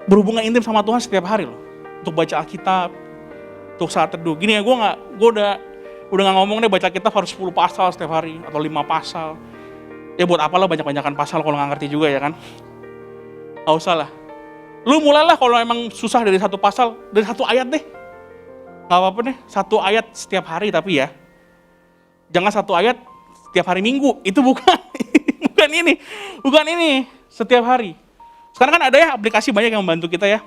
Speaker 5: berhubungan intim sama Tuhan setiap hari loh. Untuk baca Alkitab, untuk saat teduh. Gini ya, gue udah gak ngomong deh baca Alkitab harus 10 pasal setiap hari atau 5 pasal. Ya buat apalah banyak-banyakan pasal kalau gak ngerti juga ya kan. Gak usah lah. Lu mulailah kalau emang susah dari 1 pasal, dari 1 ayat deh. Gak apa-apa deh, 1 ayat setiap hari tapi ya. Jangan 1 ayat setiap hari Minggu, itu bukan. bukan ini, setiap hari. Sekarang kan ada ya aplikasi banyak yang membantu kita ya.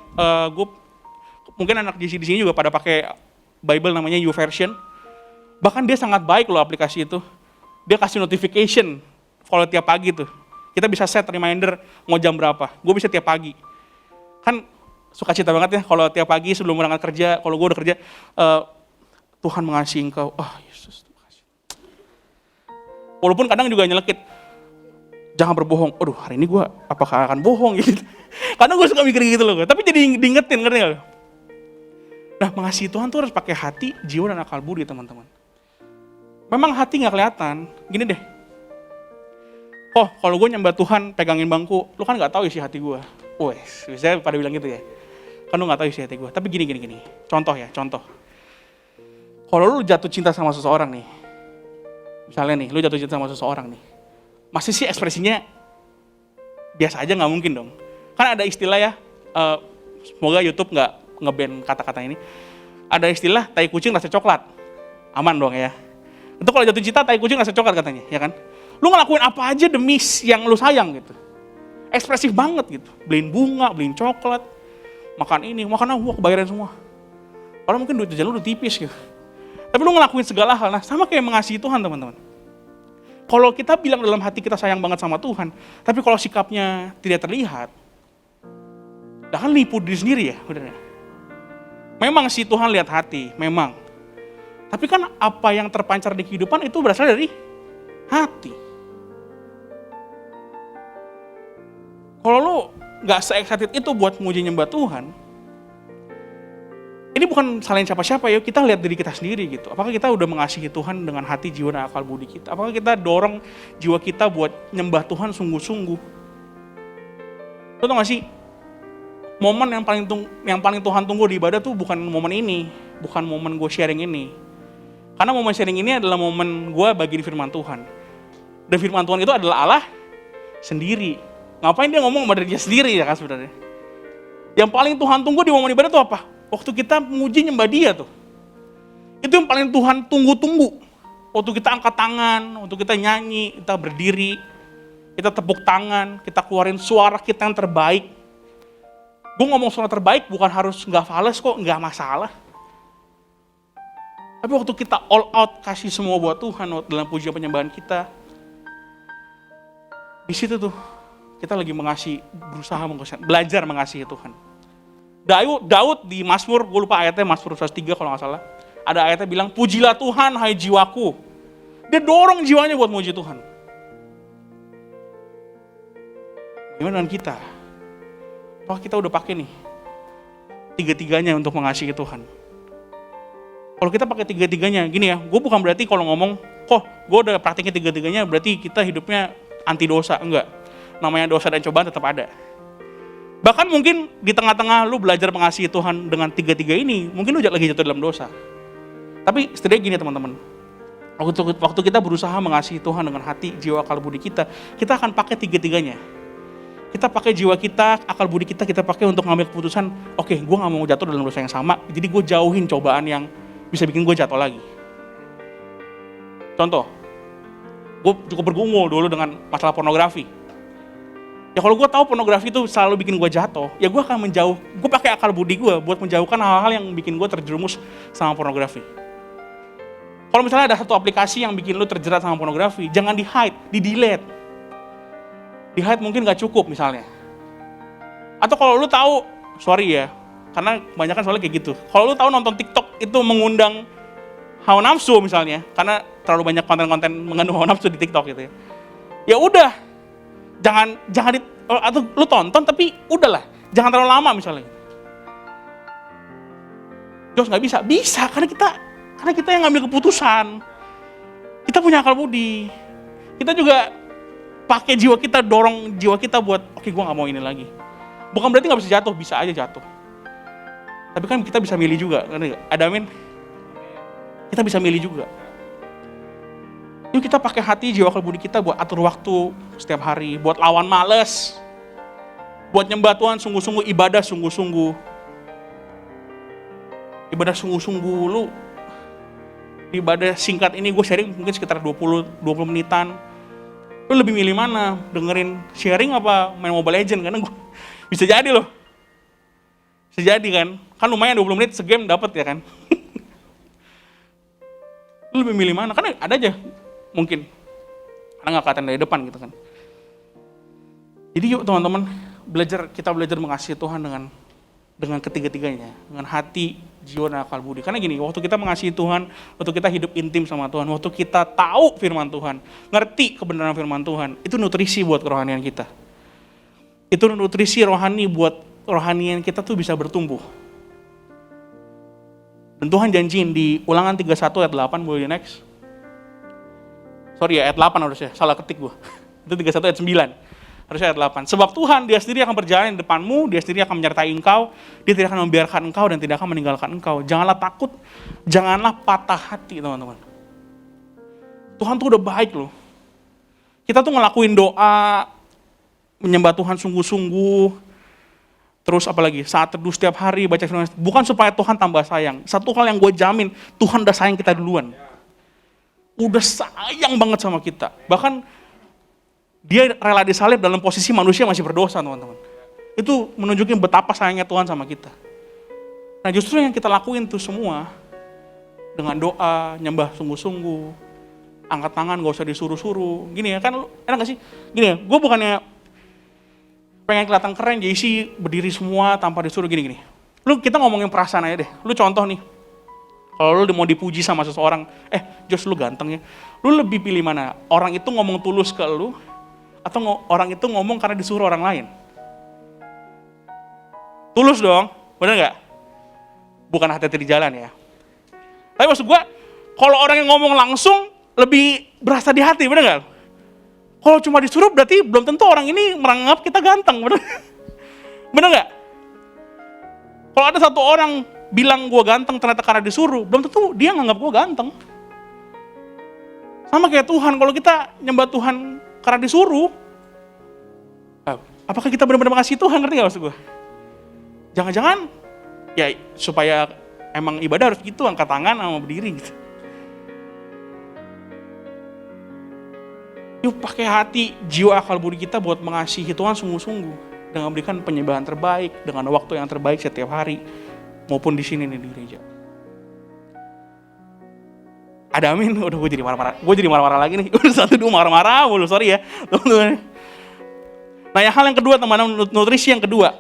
Speaker 5: Mungkin anak di sini juga pada pakai Bible namanya YouVersion. Bahkan dia sangat baik loh aplikasi itu. Dia kasih notification kalau tiap pagi tuh. Kita bisa set reminder mau jam berapa. Gue bisa tiap pagi. Kan suka cita banget ya kalau tiap pagi sebelum berangkat kerja, kalau gue udah kerja, Tuhan mengasihi engkau. Yesus, terima kasih. Walaupun kadang juga nyelekit, jangan berbohong. Aduh, hari ini gue apakah akan bohong gitu. Kadang gue suka mikir gitu loh. Tapi jadi diingetin, ngerti gak? Nah, mengasihi Tuhan tuh harus pakai hati, jiwa, dan akal budi teman-teman. Memang hati gak kelihatan. Gini deh. Kalau gue nyembah Tuhan pegangin bangku, lu kan gak tahu isi hati gue. Wes, biasanya pada bilang gitu ya. Kan lu gak tahu isi hati gue. Tapi gini. Contoh. Kalau lu jatuh cinta sama seseorang nih. Misalnya nih, lu jatuh cinta sama seseorang nih. Masih sih ekspresinya biasa aja, gak mungkin dong. Kan ada istilah ya, semoga YouTube gak nge-ban kata-kata ini. Ada istilah tai kucing rasa coklat. Aman dong ya. Itu kalau jatuh cinta tai kucing rasa coklat katanya, ya kan? Lu ngelakuin apa aja demi yang lu sayang gitu. Ekspresif banget gitu. Beliin bunga, beliin coklat, makan ini, makan wah kebayaran semua. Padahal mungkin duit jajan lu udah tipis gitu. Tapi lu ngelakuin segala hal. Nah sama kayak mengasihi Tuhan teman-teman. kalau kita bilang dalam hati kita sayang banget sama Tuhan, tapi kalau sikapnya tidak terlihat, dah kan nipu diri sendiri ya, sebenarnya. Memang sih Tuhan lihat hati, memang. Tapi kan apa yang terpancar di kehidupan itu berasal dari hati. Kalau lu gak se-excited itu buat muji nyembah Tuhan, ini bukan salahin siapa-siapa ya, kita lihat diri kita sendiri gitu. Apakah kita udah mengasihi Tuhan dengan hati, jiwa, dan akal budi kita? Apakah kita dorong jiwa kita buat nyembah Tuhan sungguh-sungguh? Lu tau gak sih, momen yang paling Tuhan tunggu di ibadah tuh bukan momen ini, bukan momen gue sharing ini. Karena momen sharing ini adalah momen gue bagi di firman Tuhan. Dan firman Tuhan itu adalah Allah sendiri. Ngapain dia ngomong sama dirinya sendiri ya kan sebenarnya. Yang paling Tuhan tunggu di momen ibadah tuh apa? Waktu kita memuji nyembah dia tuh. Itu yang paling Tuhan tunggu-tunggu. Waktu kita angkat tangan, waktu kita nyanyi, kita berdiri, kita tepuk tangan, kita keluarin suara kita yang terbaik. Gue ngomong suara terbaik bukan harus gak fales kok, gak masalah. Tapi waktu kita all out kasih semua buat Tuhan dalam pujian penyembahan kita, di situ tuh kita lagi belajar mengasihi Tuhan. Daud di Mazmur, gue lupa ayatnya, Mazmur 103 kalau gak salah. Ada ayatnya bilang, pujilah Tuhan hai jiwaku. Dia dorong jiwanya buat muji Tuhan. Gimana dengan kita? Apakah kita udah pakai nih tiga-tiganya untuk mengasihi Tuhan? Kalau kita pakai tiga-tiganya, gini ya, gue bukan berarti kalau ngomong, kok gue udah praktiknya tiga-tiganya, berarti kita hidupnya anti dosa, enggak. Namanya dosa dan cobaan tetap ada. Bahkan mungkin di tengah-tengah lu belajar mengasihi Tuhan dengan tiga-tiga ini, mungkin lu lagi jatuh dalam dosa. Tapi setidaknya gini teman-teman, waktu kita berusaha mengasihi Tuhan dengan hati, jiwa, akal budi kita akan pakai tiga-tiganya. Kita pakai jiwa kita, akal budi kita pakai untuk ngambil keputusan, oke, gue gak mau jatuh dalam dosa yang sama, jadi gue jauhin cobaan yang bisa bikin gue jatuh lagi. Contoh, gue cukup bergumul dulu dengan masalah pornografi. Ya kalau gue tahu pornografi itu selalu bikin gue jatuh, ya gue akan gue pakai akal budi gue buat menjauhkan hal-hal yang bikin gue terjerumus sama pornografi. Kalau misalnya ada satu aplikasi yang bikin lu terjerat sama pornografi, jangan di-hide, di-delete. Di-hide mungkin gak cukup misalnya. Atau kalau lu tahu, sorry ya, karena kebanyakan soalnya kayak gitu. Kalau lu tahu nonton TikTok itu mengundang hawa nafsu misalnya, karena terlalu banyak konten-konten mengandung hawa nafsu di TikTok gitu ya. Ya udah, jangan atau lu tonton tapi udahlah, jangan terlalu lama misalnya. Jos nggak bisa karena kita yang ngambil keputusan. Kita punya akal budi. Kita juga pakai jiwa kita, dorong jiwa kita buat oke, gue nggak mau ini lagi. Bukan berarti nggak bisa jatuh, bisa aja jatuh. Tapi kan kita bisa milih juga, ada amin. Kita bisa milih juga. Yuk kita pakai hati, jiwa, akal budi kita buat atur waktu setiap hari, buat lawan males, buat nyembah Tuhan sungguh-sungguh, ibadah sungguh-sungguh. Ibadah sungguh-sungguh, lu ibadah singkat ini gue sharing mungkin sekitar 20 menitan. Lu lebih milih mana? Dengerin sharing apa main Mobile Legends? Karena gue bisa jadi loh. Bisa jadi kan? Kan lumayan 20 menit segame dapat ya kan? Lu lebih milih mana? Karena ada aja mungkin. Karena gak kelihatan dari depan gitu kan. Jadi yuk teman-teman, kita belajar mengasihi Tuhan dengan ketiga-tiganya. Dengan hati, jiwa, dan akal budi. Karena gini, waktu kita mengasihi Tuhan, waktu kita hidup intim sama Tuhan, waktu kita tahu firman Tuhan, ngerti kebenaran firman Tuhan, itu nutrisi buat kerohanian kita. Itu nutrisi rohani buat rohanian kita tuh bisa bertumbuh. Dan Tuhan janjiin di Ulangan 31 ayat 8, boleh next? Sorry ya, ayat 8 harusnya, salah ketik gue. Itu 31 ayat 9, harusnya ayat 8. Sebab Tuhan, dia sendiri akan berjalan di depanmu, dia sendiri akan menyertai engkau, dia tidak akan membiarkan engkau dan tidak akan meninggalkan engkau. Janganlah takut, janganlah patah hati teman-teman. Tuhan tuh udah baik loh. Kita tuh ngelakuin doa, menyembah Tuhan sungguh-sungguh, terus apalagi saat teduh setiap hari baca firman, bukan supaya Tuhan tambah sayang. Satu hal yang gue jamin, Tuhan udah sayang kita duluan. Udah sayang banget sama kita. Bahkan dia rela disalib dalam posisi manusia masih berdosa teman-teman. Itu menunjukin betapa sayangnya Tuhan sama kita. Nah justru yang kita lakuin tuh semua dengan doa, nyembah sungguh-sungguh, angkat tangan, gak usah disuruh-suruh. Gini ya, kan enak gak sih? Gini ya, gue bukannya pengen kelihatan keren, jadi sih berdiri semua tanpa disuruh gini-gini. Kita ngomongin perasaan aja deh. Lu contoh nih, kalau lu mau dipuji sama seseorang, Jos lu ganteng ya. Lu lebih pilih mana? Orang itu ngomong tulus ke lu, atau orang itu ngomong karena disuruh orang lain? Tulus dong, bener gak? Bukan hati-hati di jalan ya. Tapi maksud gue, kalau orang yang ngomong langsung, lebih berasa di hati, bener gak? Kalau cuma disuruh berarti belum tentu orang ini menganggap kita ganteng, bener? Bener gak? Kalau ada satu orang bilang gue ganteng ternyata karena disuruh, belum tentu dia nganggap gue ganteng. Sama kayak Tuhan, kalau kita nyembah Tuhan karena disuruh, apakah kita benar-benar mengasihi Tuhan, ngerti gak maksud gue? Jangan-jangan, ya supaya emang ibadah harus gitu, angkat tangan sama berdiri gitu. Yuk pakai hati, jiwa, akal budi kita buat mengasihi Tuhan sungguh-sungguh. Dengan memberikan penyembahan terbaik, dengan waktu yang terbaik setiap hari, maupun di sini nih di gereja. Ada amin, udah gue jadi marah-marah lagi nih. Udah 1-2 marah-marah mulu, sorry ya teman-teman. Nah hal yang kedua teman-teman, nutrisi yang kedua,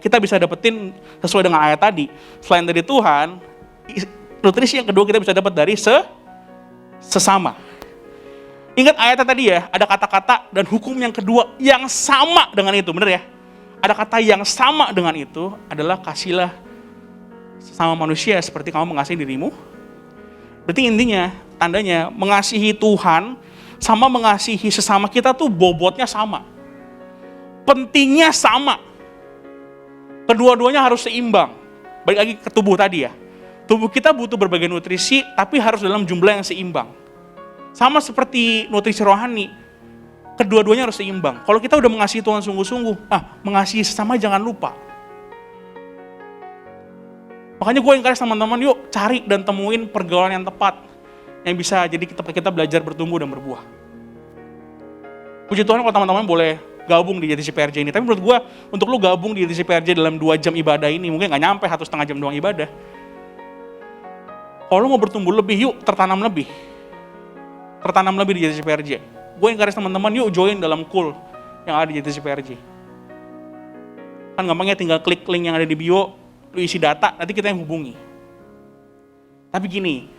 Speaker 5: kita bisa dapetin sesuai dengan ayat tadi. Selain dari Tuhan, nutrisi yang kedua kita bisa dapat dari sesama. Ingat ayatnya tadi ya, ada kata-kata dan hukum yang kedua yang sama dengan itu, bener ya? Ada kata yang sama dengan itu adalah kasihlah sesama manusia seperti kamu mengasihi dirimu. Berarti intinya, tandanya mengasihi Tuhan sama mengasihi sesama kita tuh bobotnya sama. Pentingnya sama. Kedua-duanya harus seimbang. Balik lagi ke tubuh tadi ya. Tubuh kita butuh berbagai nutrisi, tapi harus dalam jumlah yang seimbang. Sama seperti nutrisi rohani, kedua-duanya harus seimbang. Kalau kita udah mengasihi Tuhan sungguh-sungguh, mengasihi sesama jangan lupa. Makanya gue encourage teman-teman, yuk cari dan temuin pergaulan yang tepat, yang bisa jadi kita belajar bertumbuh dan berbuah. Puji Tuhan kalau teman-teman boleh gabung di JTC PRJ ini. Tapi menurut gue, untuk lu gabung di JTC PRJ dalam 2 jam ibadah ini, mungkin gak nyampe 1,5 jam doang ibadah. Kalau lu mau bertumbuh lebih, yuk tertanam lebih. Tertanam lebih di JTC PRJ. Gue encourage teman-teman, yuk join dalam cool yang ada di JTC PRJ. Kan gampangnya tinggal klik link yang ada di bio, lu isi data, nanti kita yang hubungi. Tapi gini,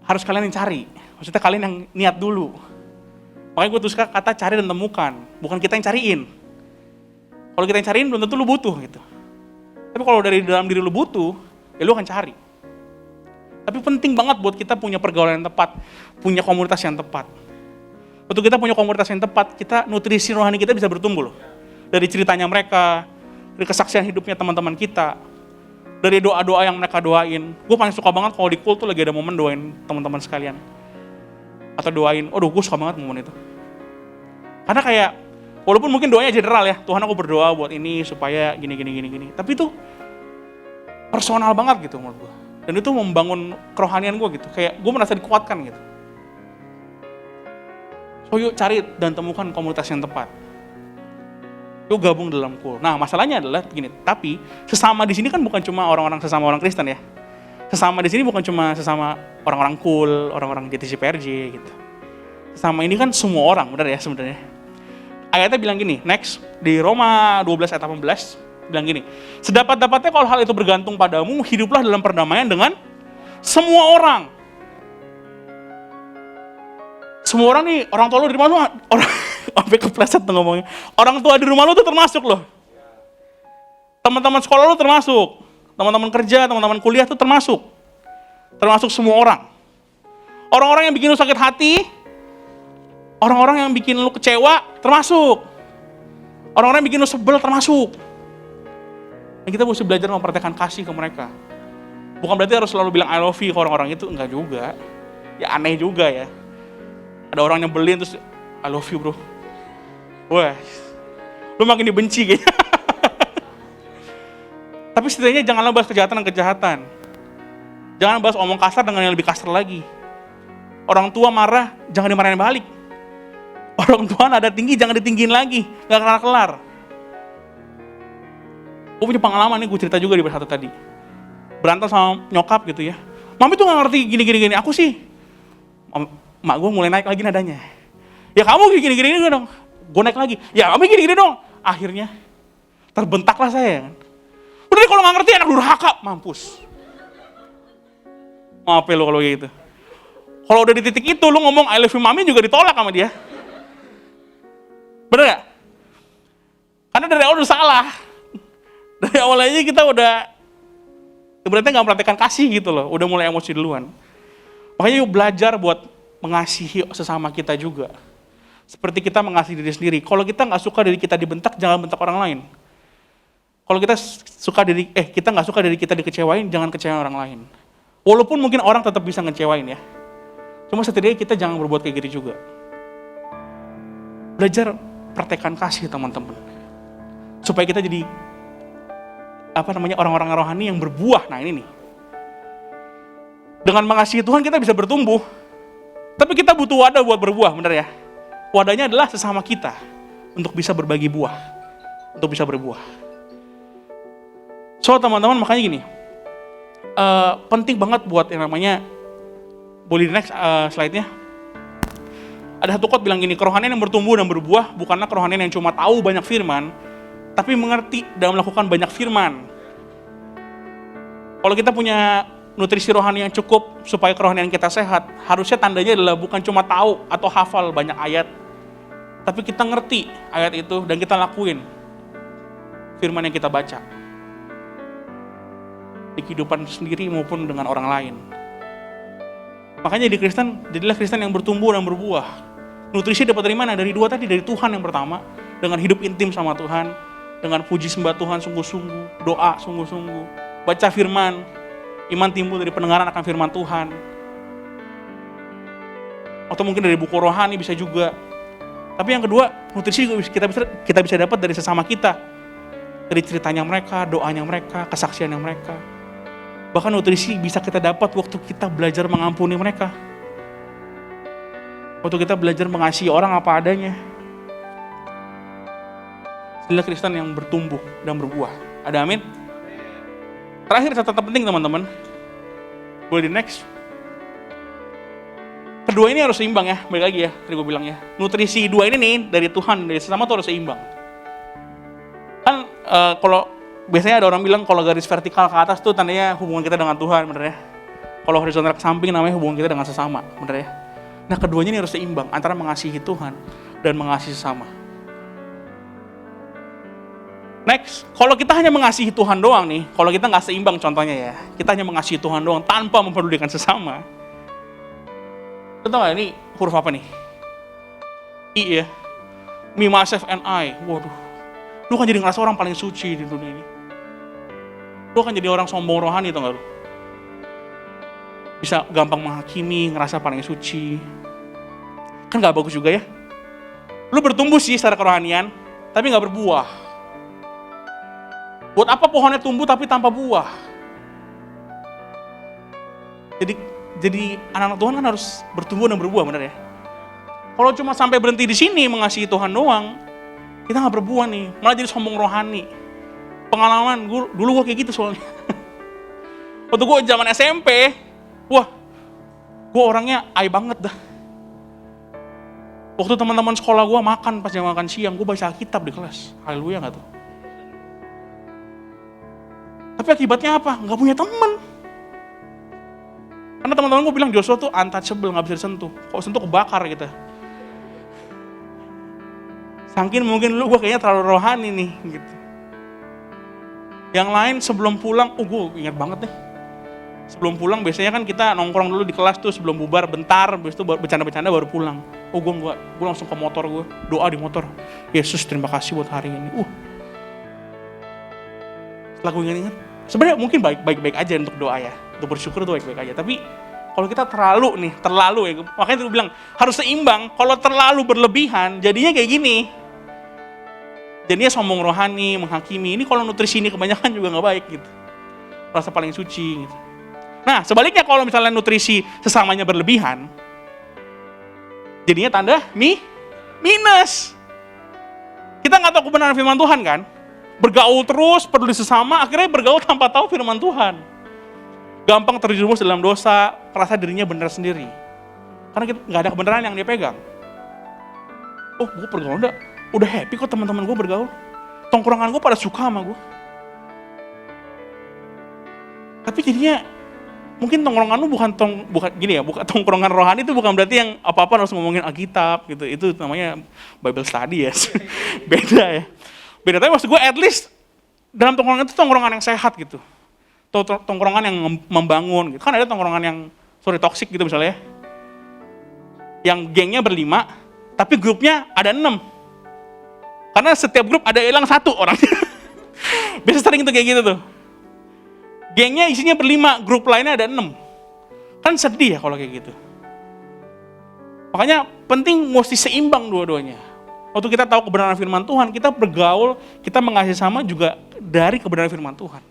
Speaker 5: harus kalian yang cari. Maksudnya kalian yang niat dulu. Makanya gue tuh suka kata cari dan temukan, bukan kita yang cariin. Kalau kita yang cariin, belum tentu lu butuh gitu. Tapi kalau dari dalam diri lu butuh, ya lu akan cari. Tapi penting banget buat kita punya pergaulan yang tepat, punya komunitas yang tepat. Waktu kita punya komunitas yang tepat, kita nutrisi rohani kita bisa bertumbuh loh. Dari ceritanya mereka, dari kesaksian hidupnya teman-teman kita, dari doa-doa yang mereka doain. Gue paling suka banget kalau di cool tuh lagi ada momen doain teman-teman sekalian. Atau doain, gue suka banget momen itu. Karena kayak, walaupun mungkin doanya general ya, Tuhan aku berdoa buat ini supaya gini. Tapi itu personal banget gitu menurut gue. Dan itu membangun kerohanian gue gitu, kayak gue merasa dikuatkan gitu. So yuk cari dan temukan komunitas yang tepat. Yuk gabung dalam cool. Nah masalahnya adalah begini, tapi sesama di sini kan bukan cuma orang-orang sesama orang Kristen ya. Sesama di sini bukan cuma sesama orang-orang cool, orang-orang JTC PRJ gitu. Sesama ini kan semua orang, benar ya sebenarnya. Ayatnya bilang gini, next di Roma 12 ayat 18 bilang gini, sedapat-dapatnya kalau hal itu bergantung padamu, hiduplah dalam perdamaian dengan semua orang. Semua orang nih, orang tua lu di rumah lu, orang sampai kepleset tuh ngomongnya. Orang tua di rumah lu tuh termasuk loh. Teman-teman sekolah lu termasuk. Teman-teman kerja, teman-teman kuliah itu termasuk semua orang. Orang-orang yang bikin lu sakit hati, orang-orang yang bikin lu kecewa, termasuk. Orang-orang yang bikin lu sebel, termasuk. Dan kita mesti belajar mempraktekkan kasih ke mereka. Bukan berarti harus selalu bilang I love you ke orang-orang itu, enggak juga. Ya aneh juga ya. Ada orang nyebelin terus I love you bro. Wah, lu makin dibenci kayaknya. Tapi setidaknya janganlah bahas kejahatan dengan kejahatan. Jangan bahas omong kasar dengan yang lebih kasar lagi. Orang tua marah, jangan dimarahin balik. Orang tua nada tinggi, jangan ditinggiin lagi. Gak kelar-kelar. Gue punya pengalaman nih, gue cerita juga di bersatu tadi. Berantem sama nyokap gitu ya. Mami tuh gak ngerti gini. Aku sih, mak gue mulai naik lagi nadanya. Ya kamu gini dong. Gue naik lagi. Ya Mami gini dong. Akhirnya terbentaklah saya. Udah deh, kalau gak ngerti anak durhaka, mampus. Maaf ya lo kalau kayak gitu. Kalau udah di titik itu, lo ngomong I love you Mami juga ditolak sama dia. Bener gak? Karena dari awal udah salah. Dari awal aja kita udah berarti gak memperhatikan kasih gitu loh. Udah mulai emosi duluan. Makanya yuk belajar buat mengasihi sesama kita juga. Seperti kita mengasihi diri sendiri. Kalau kita gak suka diri kita dibentak, jangan bentak orang lain. Kalau kita nggak suka diri kita dikecewain, jangan kecewain orang lain. Walaupun mungkin orang tetap bisa ngecewain ya. Cuma setidaknya kita jangan berbuat kayak gitu juga. Belajar praktekkan kasih teman-teman. Supaya kita jadi orang-orang rohani yang berbuah. Nah ini nih. Dengan mengasihi Tuhan kita bisa bertumbuh. Tapi kita butuh wadah buat berbuah, bener ya? Wadahnya adalah sesama kita untuk bisa berbagi buah, untuk bisa berbuah. So teman-teman makanya gini, penting banget buat yang namanya, boleh di next slide-nya. Ada satu quote bilang gini, kerohanian yang bertumbuh dan berbuah bukanlah kerohanian yang cuma tahu banyak firman, tapi mengerti dan melakukan banyak firman. Kalau kita punya nutrisi rohani yang cukup supaya kerohanian kita sehat, harusnya tandanya adalah bukan cuma tahu atau hafal banyak ayat, tapi kita ngerti ayat itu dan kita lakuin firman yang kita baca. Di kehidupan sendiri maupun dengan orang lain. Makanya jadilah Kristen yang bertumbuh dan berbuah. Nutrisi dapat dari mana? Dari dua tadi, dari Tuhan yang pertama, dengan hidup intim sama Tuhan, dengan puji sembah Tuhan sungguh-sungguh, doa sungguh-sungguh, baca firman, iman timbul dari pendengaran akan firman Tuhan. Atau mungkin dari buku rohani bisa juga. Tapi yang kedua, nutrisi juga kita bisa dapat dari sesama kita. Dari ceritanya mereka, doanya mereka, kesaksiannya mereka. Bahkan nutrisi bisa kita dapat waktu kita belajar mengampuni mereka. Waktu kita belajar mengasihi orang apa adanya. Jadilah Kristen yang bertumbuh dan berbuah. Ada amin? Terakhir catatan penting teman-teman. Boleh di next. Kedua ini harus seimbang ya, balik lagi ya, tadi gue bilang ya. Nutrisi dua ini nih, dari Tuhan, dari sesama tuh harus seimbang. Kan kalau biasanya ada orang bilang kalau garis vertikal ke atas tuh tandanya hubungan kita dengan Tuhan, bener ya. Kalau horizontal ke samping namanya hubungan kita dengan sesama, bener ya. Nah keduanya ini harus seimbang antara mengasihi Tuhan dan mengasihi sesama. Next, kalau kita hanya mengasihi Tuhan doang nih, kalau kita nggak seimbang contohnya ya, kita hanya mengasihi Tuhan doang tanpa mempedulikan sesama. Kita tahu gak ini huruf apa nih? I ya. Me, myself, and I. Waduh. Lu kan jadi ngerasa orang paling suci di dunia ini. Lu kan jadi orang sombong rohani, tau gak lu? Bisa gampang menghakimi, ngerasa paling suci. Kan gak bagus juga ya? Lu bertumbuh sih secara kerohanian, tapi gak berbuah. Buat apa pohonnya tumbuh tapi tanpa buah? Jadi anak-anak Tuhan kan harus bertumbuh dan berbuah, benar ya? Kalau cuma sampai berhenti di sini mengasihi Tuhan doang, kita nggak berbuah nih, malah jadi sombong rohani. Pengalaman dulu gue kayak gitu soalnya. Waktu gue zaman SMP, wah, gue orangnya banget dah. Waktu teman-teman sekolah gue makan pas jam makan siang, gue baca Alkitab di kelas. Haleluya nggak tuh? Tapi akibatnya apa? Nggak punya teman. Karena teman-teman gue bilang Joshua tuh untouchable, nggak bisa disentuh. Kalau sentuh kebakar gitu. Sangkin mungkin gue kayaknya terlalu rohani nih gitu. Yang lain sebelum pulang, gue ingat banget nih. Sebelum pulang biasanya kan kita nongkrong dulu di kelas tuh sebelum bubar bentar, habis itu bercanda-bercanda baru pulang. Gue langsung ke motor gue, doa di motor. Yesus terima kasih buat hari ini. Setelah gue ingat-ingat, sebenarnya mungkin baik-baik aja untuk doa ya. Untuk bersyukur tuh baik-baik aja. Tapi kalau kita terlalu ya, makanya gue bilang harus seimbang. Kalau terlalu berlebihan, jadinya kayak gini. Jadinya sombong rohani, menghakimi. Ini kalau nutrisi ini kebanyakan juga nggak baik gitu. Rasa paling suci gitu. Nah sebaliknya kalau misalnya nutrisi sesamanya berlebihan, jadinya tanda minus. Kita nggak tahu kebenaran firman Tuhan kan? Bergaul terus, peduli sesama, akhirnya bergaul tanpa tahu firman Tuhan. gampang terjerumus dalam dosa, merasa dirinya benar sendiri. Karena nggak ada kebenaran yang dia pegang. Oh, gue bergaul udah happy kok teman-teman gue bergaul. Tongkrongan gue pada suka sama gue. Tapi jadinya mungkin tongkrongan lu bukan gini ya, bukan tongkrongan rohani itu bukan berarti yang apa-apa harus ngomongin Alkitab gitu. Itu namanya Bible study ya. Beda ya. Beda, tapi maksud gue at least dalam tongkrongan itu tongkrongan yang sehat gitu. Tongkrongan yang membangun gitu. Kan ada tongkrongan yang toksik gitu misalnya. Yang gengnya berlima, tapi grupnya ada 6. Karena setiap grup ada hilang 1 orangnya. Biasa sering tuh kayak gitu tuh. Gengnya isinya berlima, grup lainnya ada 6. Kan sedih ya kalau kayak gitu. Makanya penting mesti seimbang dua-duanya. Waktu kita tahu kebenaran firman Tuhan, kita bergaul, kita mengasihi sama juga dari kebenaran firman Tuhan.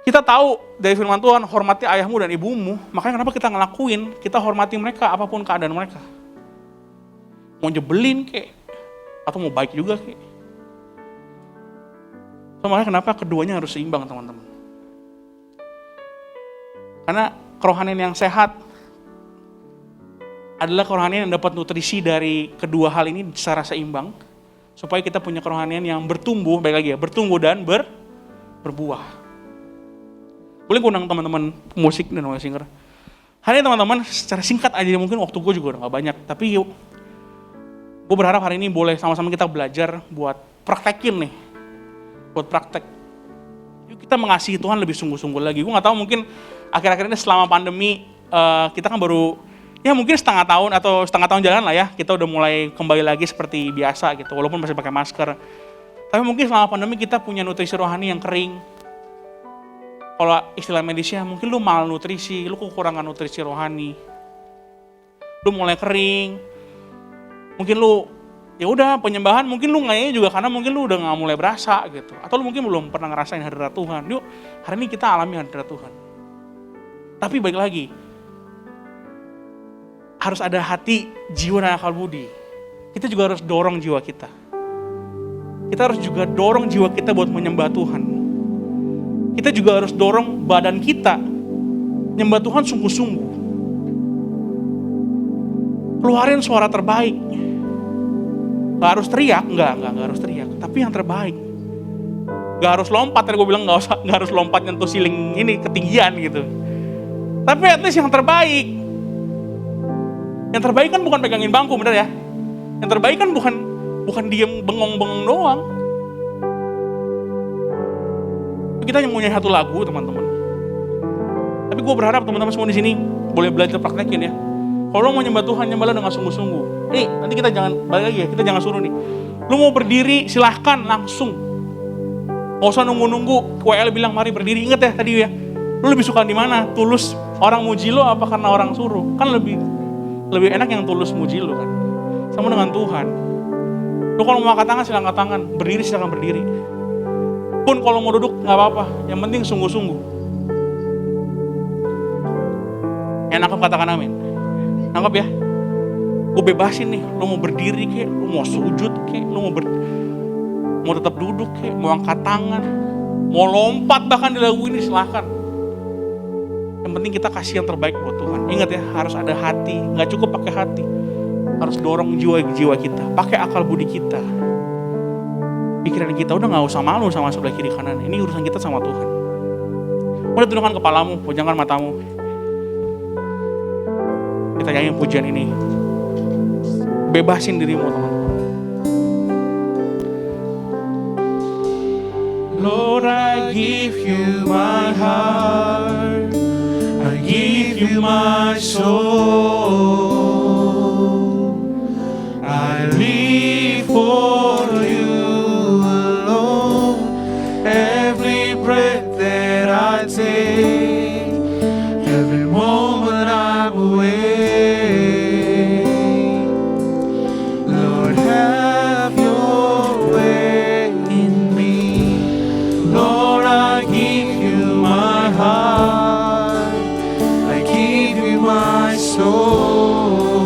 Speaker 5: Kita tahu dari firman Tuhan, hormati ayahmu dan ibumu, makanya kenapa kita ngelakuin, kita hormati mereka apapun keadaan mereka. Mau jebelin kek, atau mau baik juga kek. So, makanya kenapa keduanya harus seimbang teman-teman. Karena kerohanian yang sehat adalah kerohanian yang dapat nutrisi dari kedua hal ini secara seimbang, supaya kita punya kerohanian yang bertumbuh, baik lagi ya, bertumbuh dan berbuah. Boleh gue undang teman-teman musik dan voice singer. Hari ini teman-teman secara singkat aja, mungkin waktu gue juga udah gak banyak, tapi yuk, gue berharap hari ini boleh sama-sama kita belajar buat praktekin nih, buat praktek. Yuk kita mengasihi Tuhan lebih sungguh-sungguh lagi. Gue gak tahu mungkin akhir-akhir ini selama pandemi kita kan baru, ya mungkin setengah tahun jalan lah ya, kita udah mulai kembali lagi seperti biasa gitu, walaupun masih pakai masker. Tapi mungkin selama pandemi kita punya nutrisi rohani yang kering. Kalau istilah medisnya, mungkin lu malnutrisi, lu kekurangan nutrisi rohani. Lu mulai kering. Mungkin lu, ya udah penyembahan, mungkin lu ngayaknya juga karena mungkin lu udah gak mulai berasa gitu. Atau lu mungkin belum pernah ngerasain hadirat Tuhan. Yuk, hari ini kita alami hadirat Tuhan. Tapi baik lagi, harus ada hati, jiwa, dan akal budi. Kita juga harus dorong jiwa kita. Kita harus juga dorong jiwa kita buat menyembah Tuhan. Kita juga harus dorong badan kita nyembah Tuhan sungguh-sungguh. Keluarin suara terbaik. Gak harus teriak, enggak harus teriak, tapi yang terbaik. Gak harus lompat, tadi gue bilang gak harus lompat nyentuh siling ini ketinggian gitu. Tapi at least yang terbaik. Yang terbaik kan bukan pegangin bangku, bener ya? Yang terbaik kan bukan diem bengong-bengong doang. Kita yang punya satu lagu teman-teman. Tapi gue berharap teman-teman semua di sini boleh belajar praktekin ya. Kalau lo mau nyembah Tuhan, nyembahlah dengan sungguh-sungguh. Nih, nanti kita jangan balik lagi ya, kita jangan suruh nih. Lo mau berdiri, silahkan langsung. Gak usah nunggu-nunggu. WL bilang mari berdiri. Ingat ya tadi ya. Lo lebih suka di mana? Tulus orang muji lo apa karena orang suruh? Kan lebih enak yang tulus muji lo kan. Sama dengan Tuhan. Lo kalau mau angkat tangan silahkan angkat tangan, berdiri silahkan berdiri. Pun kalau mau duduk nggak apa-apa, yang penting sungguh-sungguh. Yang nangkep katakan amin. Nangkep ya. Gue bebasin nih, lo mau berdiri kek, lo mau sujud kek, lo mau tetap duduk kek, mau angkat tangan, mau lompat bahkan di lagu ini silahkan. Yang penting kita kasih yang terbaik buat Tuhan. Ingat ya, harus ada hati, nggak cukup pakai hati. Harus dorong jiwa kita, pakai akal budi kita. Pikiran kita udah gak usah malu sama sebelah kiri kanan. Ini urusan kita sama Tuhan. Udah tundukkan kepalamu, pejamkan matamu. Kita nyanyi pujian ini. Bebasin dirimu teman-teman.
Speaker 3: Lord, I give you my heart, I give you my soul, I live for you. Every breath that I take, every moment I'm awake, Lord, have your way in me. Lord, I give you my heart, I give you my soul.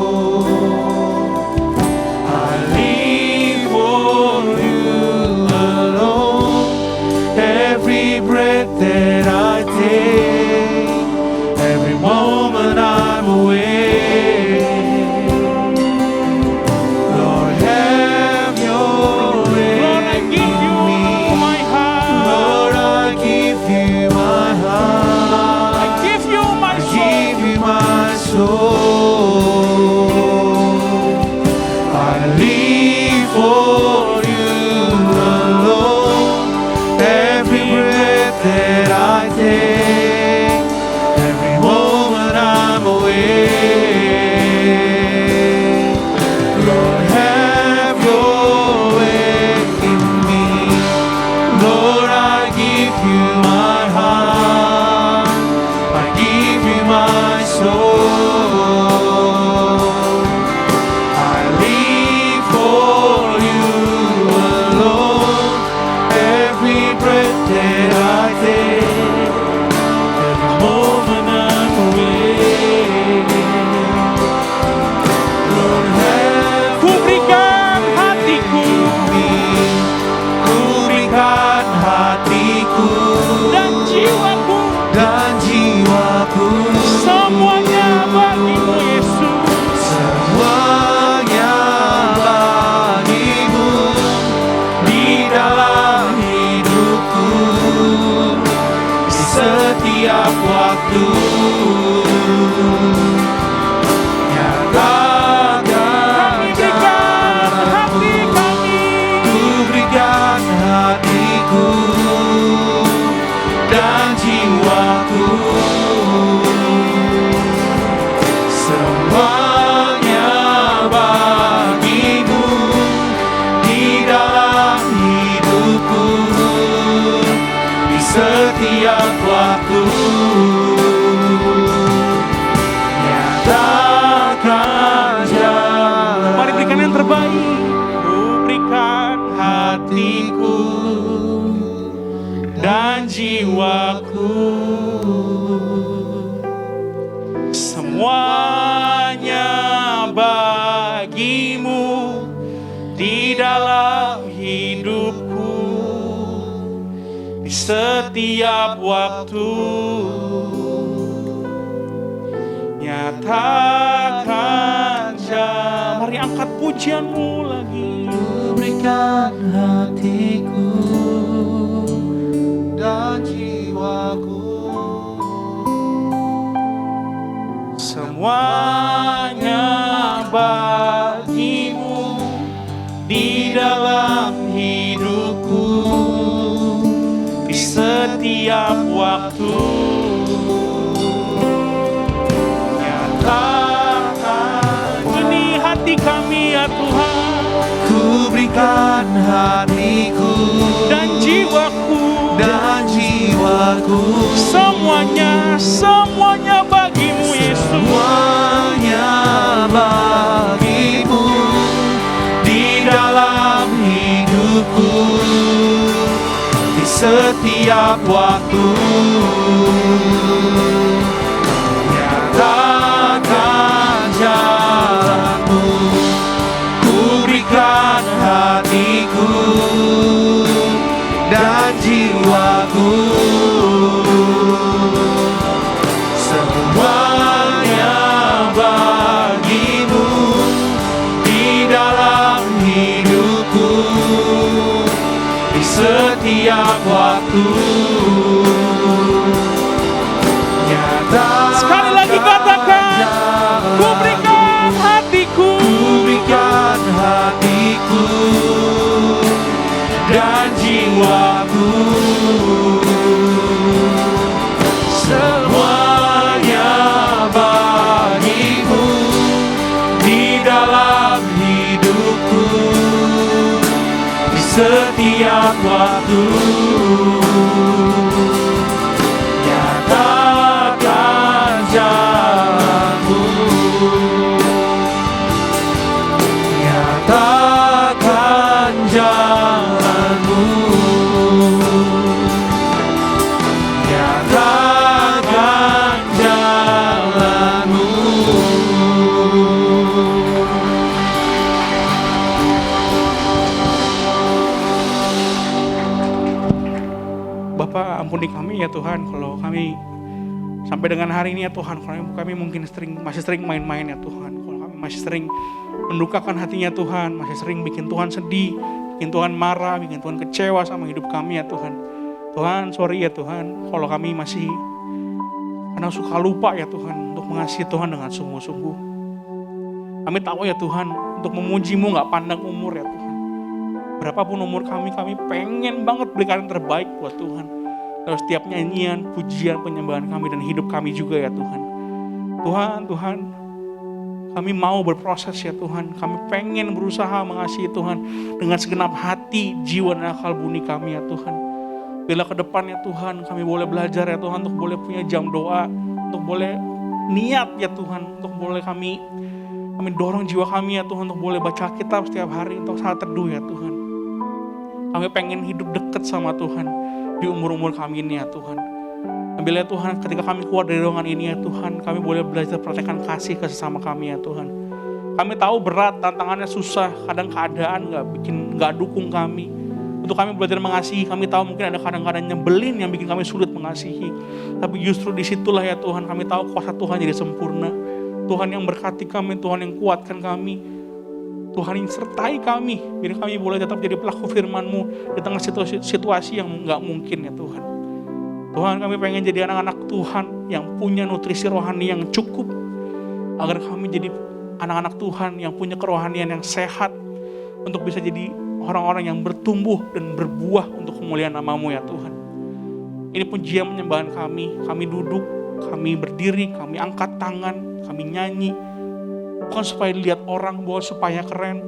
Speaker 5: bagimu di dalam hidupku, di setiap waktu. Nyatakan mari angkat pujianmu lagi.
Speaker 4: Ku berikan hatiku
Speaker 2: Dan jiwaku,
Speaker 5: Semuanya bagimu di dalam hidupku, di setiap waktu. Nyatakan ini hati kami ya Tuhan,
Speaker 4: ku berikan hatiku
Speaker 5: dan jiwaku,
Speaker 4: dan jiwaku,
Speaker 5: semuanya bagimu Yesus.
Speaker 4: semuanya bagimu di dalam hidupku, di setiap waktu. Nyatakan jalanmu, ku berikan hatiku dan jiwaku, semuanya bagimu di dalam hidupku, di setiap waktu. Nyatakan
Speaker 5: Sekali lagi katakan, ku berikan hatiku,
Speaker 4: ku berikan hatiku dan jiwaku, semuanya bagimu di dalam hidupku, di setiap waktu. Nyatakan jalanmu, nyatakan jalanmu, nyatakan jalanmu.
Speaker 5: Bapa, ampuni kami ya Tuhan kalau kami sampai dengan hari ini ya Tuhan, kalau kami mungkin masih sering main-main ya Tuhan, kalau kami masih sering mendukakan hatinya Tuhan, masih sering bikin Tuhan sedih, bikin Tuhan marah, bikin Tuhan kecewa sama hidup kami ya Tuhan. Tuhan, sorry ya Tuhan, kalau kami masih kadang suka lupa ya Tuhan untuk mengasihi Tuhan dengan sungguh-sungguh. Kami tahu ya Tuhan, untuk memuji-Mu gak pandang umur ya Tuhan. Berapapun umur kami pengen banget berikan yang terbaik buat Tuhan. Lalu setiap nyanyian, pujian, penyembahan kami dan hidup kami juga ya Tuhan. Tuhan, kami mau berproses ya Tuhan. Kami pengen berusaha mengasihi Tuhan dengan segenap hati, jiwa dan akal bumi kami ya Tuhan. Bila ke depan ya Tuhan, kami boleh belajar ya Tuhan, untuk boleh punya jam doa, untuk boleh niat ya Tuhan, untuk boleh kami dorong jiwa kami ya Tuhan, untuk boleh baca kitab setiap hari, untuk saat teduh ya Tuhan. Kami pengen hidup dekat sama Tuhan di umur-umur kami ini ya Tuhan. Bila ya Tuhan, ketika kami keluar dari ruangan ini ya Tuhan, kami boleh belajar praktekkan kasih ke sesama kami ya Tuhan. Kami tahu berat, tantangannya susah, kadang keadaan gak dukung kami. Untuk kami belajar mengasihi, kami tahu mungkin ada kadang-kadang nyebelin yang bikin kami sulit mengasihi. Tapi justru disitulah ya Tuhan, kami tahu kuasa Tuhan jadi sempurna. Tuhan yang berkati kami, Tuhan yang kuatkan kami. Tuhan yang sertai kami, biar kami boleh tetap jadi pelaku firman-Mu di tengah situasi yang gak mungkin ya Tuhan. Tuhan, kami pengen jadi anak-anak Tuhan yang punya nutrisi rohani yang cukup, agar kami jadi anak-anak Tuhan yang punya kerohanian yang sehat, untuk bisa jadi orang-orang yang bertumbuh dan berbuah untuk kemuliaan nama-Mu ya Tuhan. Ini pujian penyembahan kami duduk, kami berdiri, kami angkat tangan, kami nyanyi, bukan supaya dilihat orang, bukan supaya keren.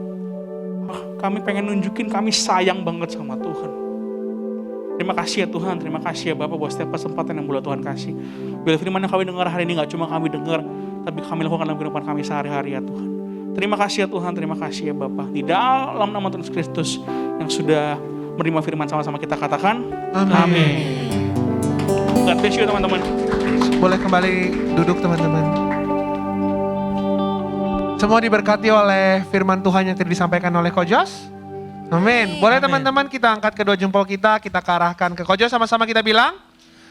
Speaker 5: Kami pengen nunjukin kami sayang banget sama Tuhan. Terima kasih ya Tuhan, terima kasih ya Bapak buat setiap kesempatan yang boleh Tuhan kasih. Bila firman yang kami dengar hari ini gak cuma kami dengar, tapi kami lakukan dalam kehidupan kami sehari-hari ya Tuhan. Terima kasih ya Tuhan, terima kasih ya Bapak. Di dalam nama Tuhan Yesus Kristus yang sudah menerima firman, sama-sama kita katakan amin. God bless you teman-teman.
Speaker 2: boleh kembali duduk teman-teman. Semua diberkati oleh firman Tuhan yang tadi disampaikan oleh Kojos. Amin. Boleh teman-teman kita angkat kedua jempol kita arahkan ke Kojos, sama-sama kita bilang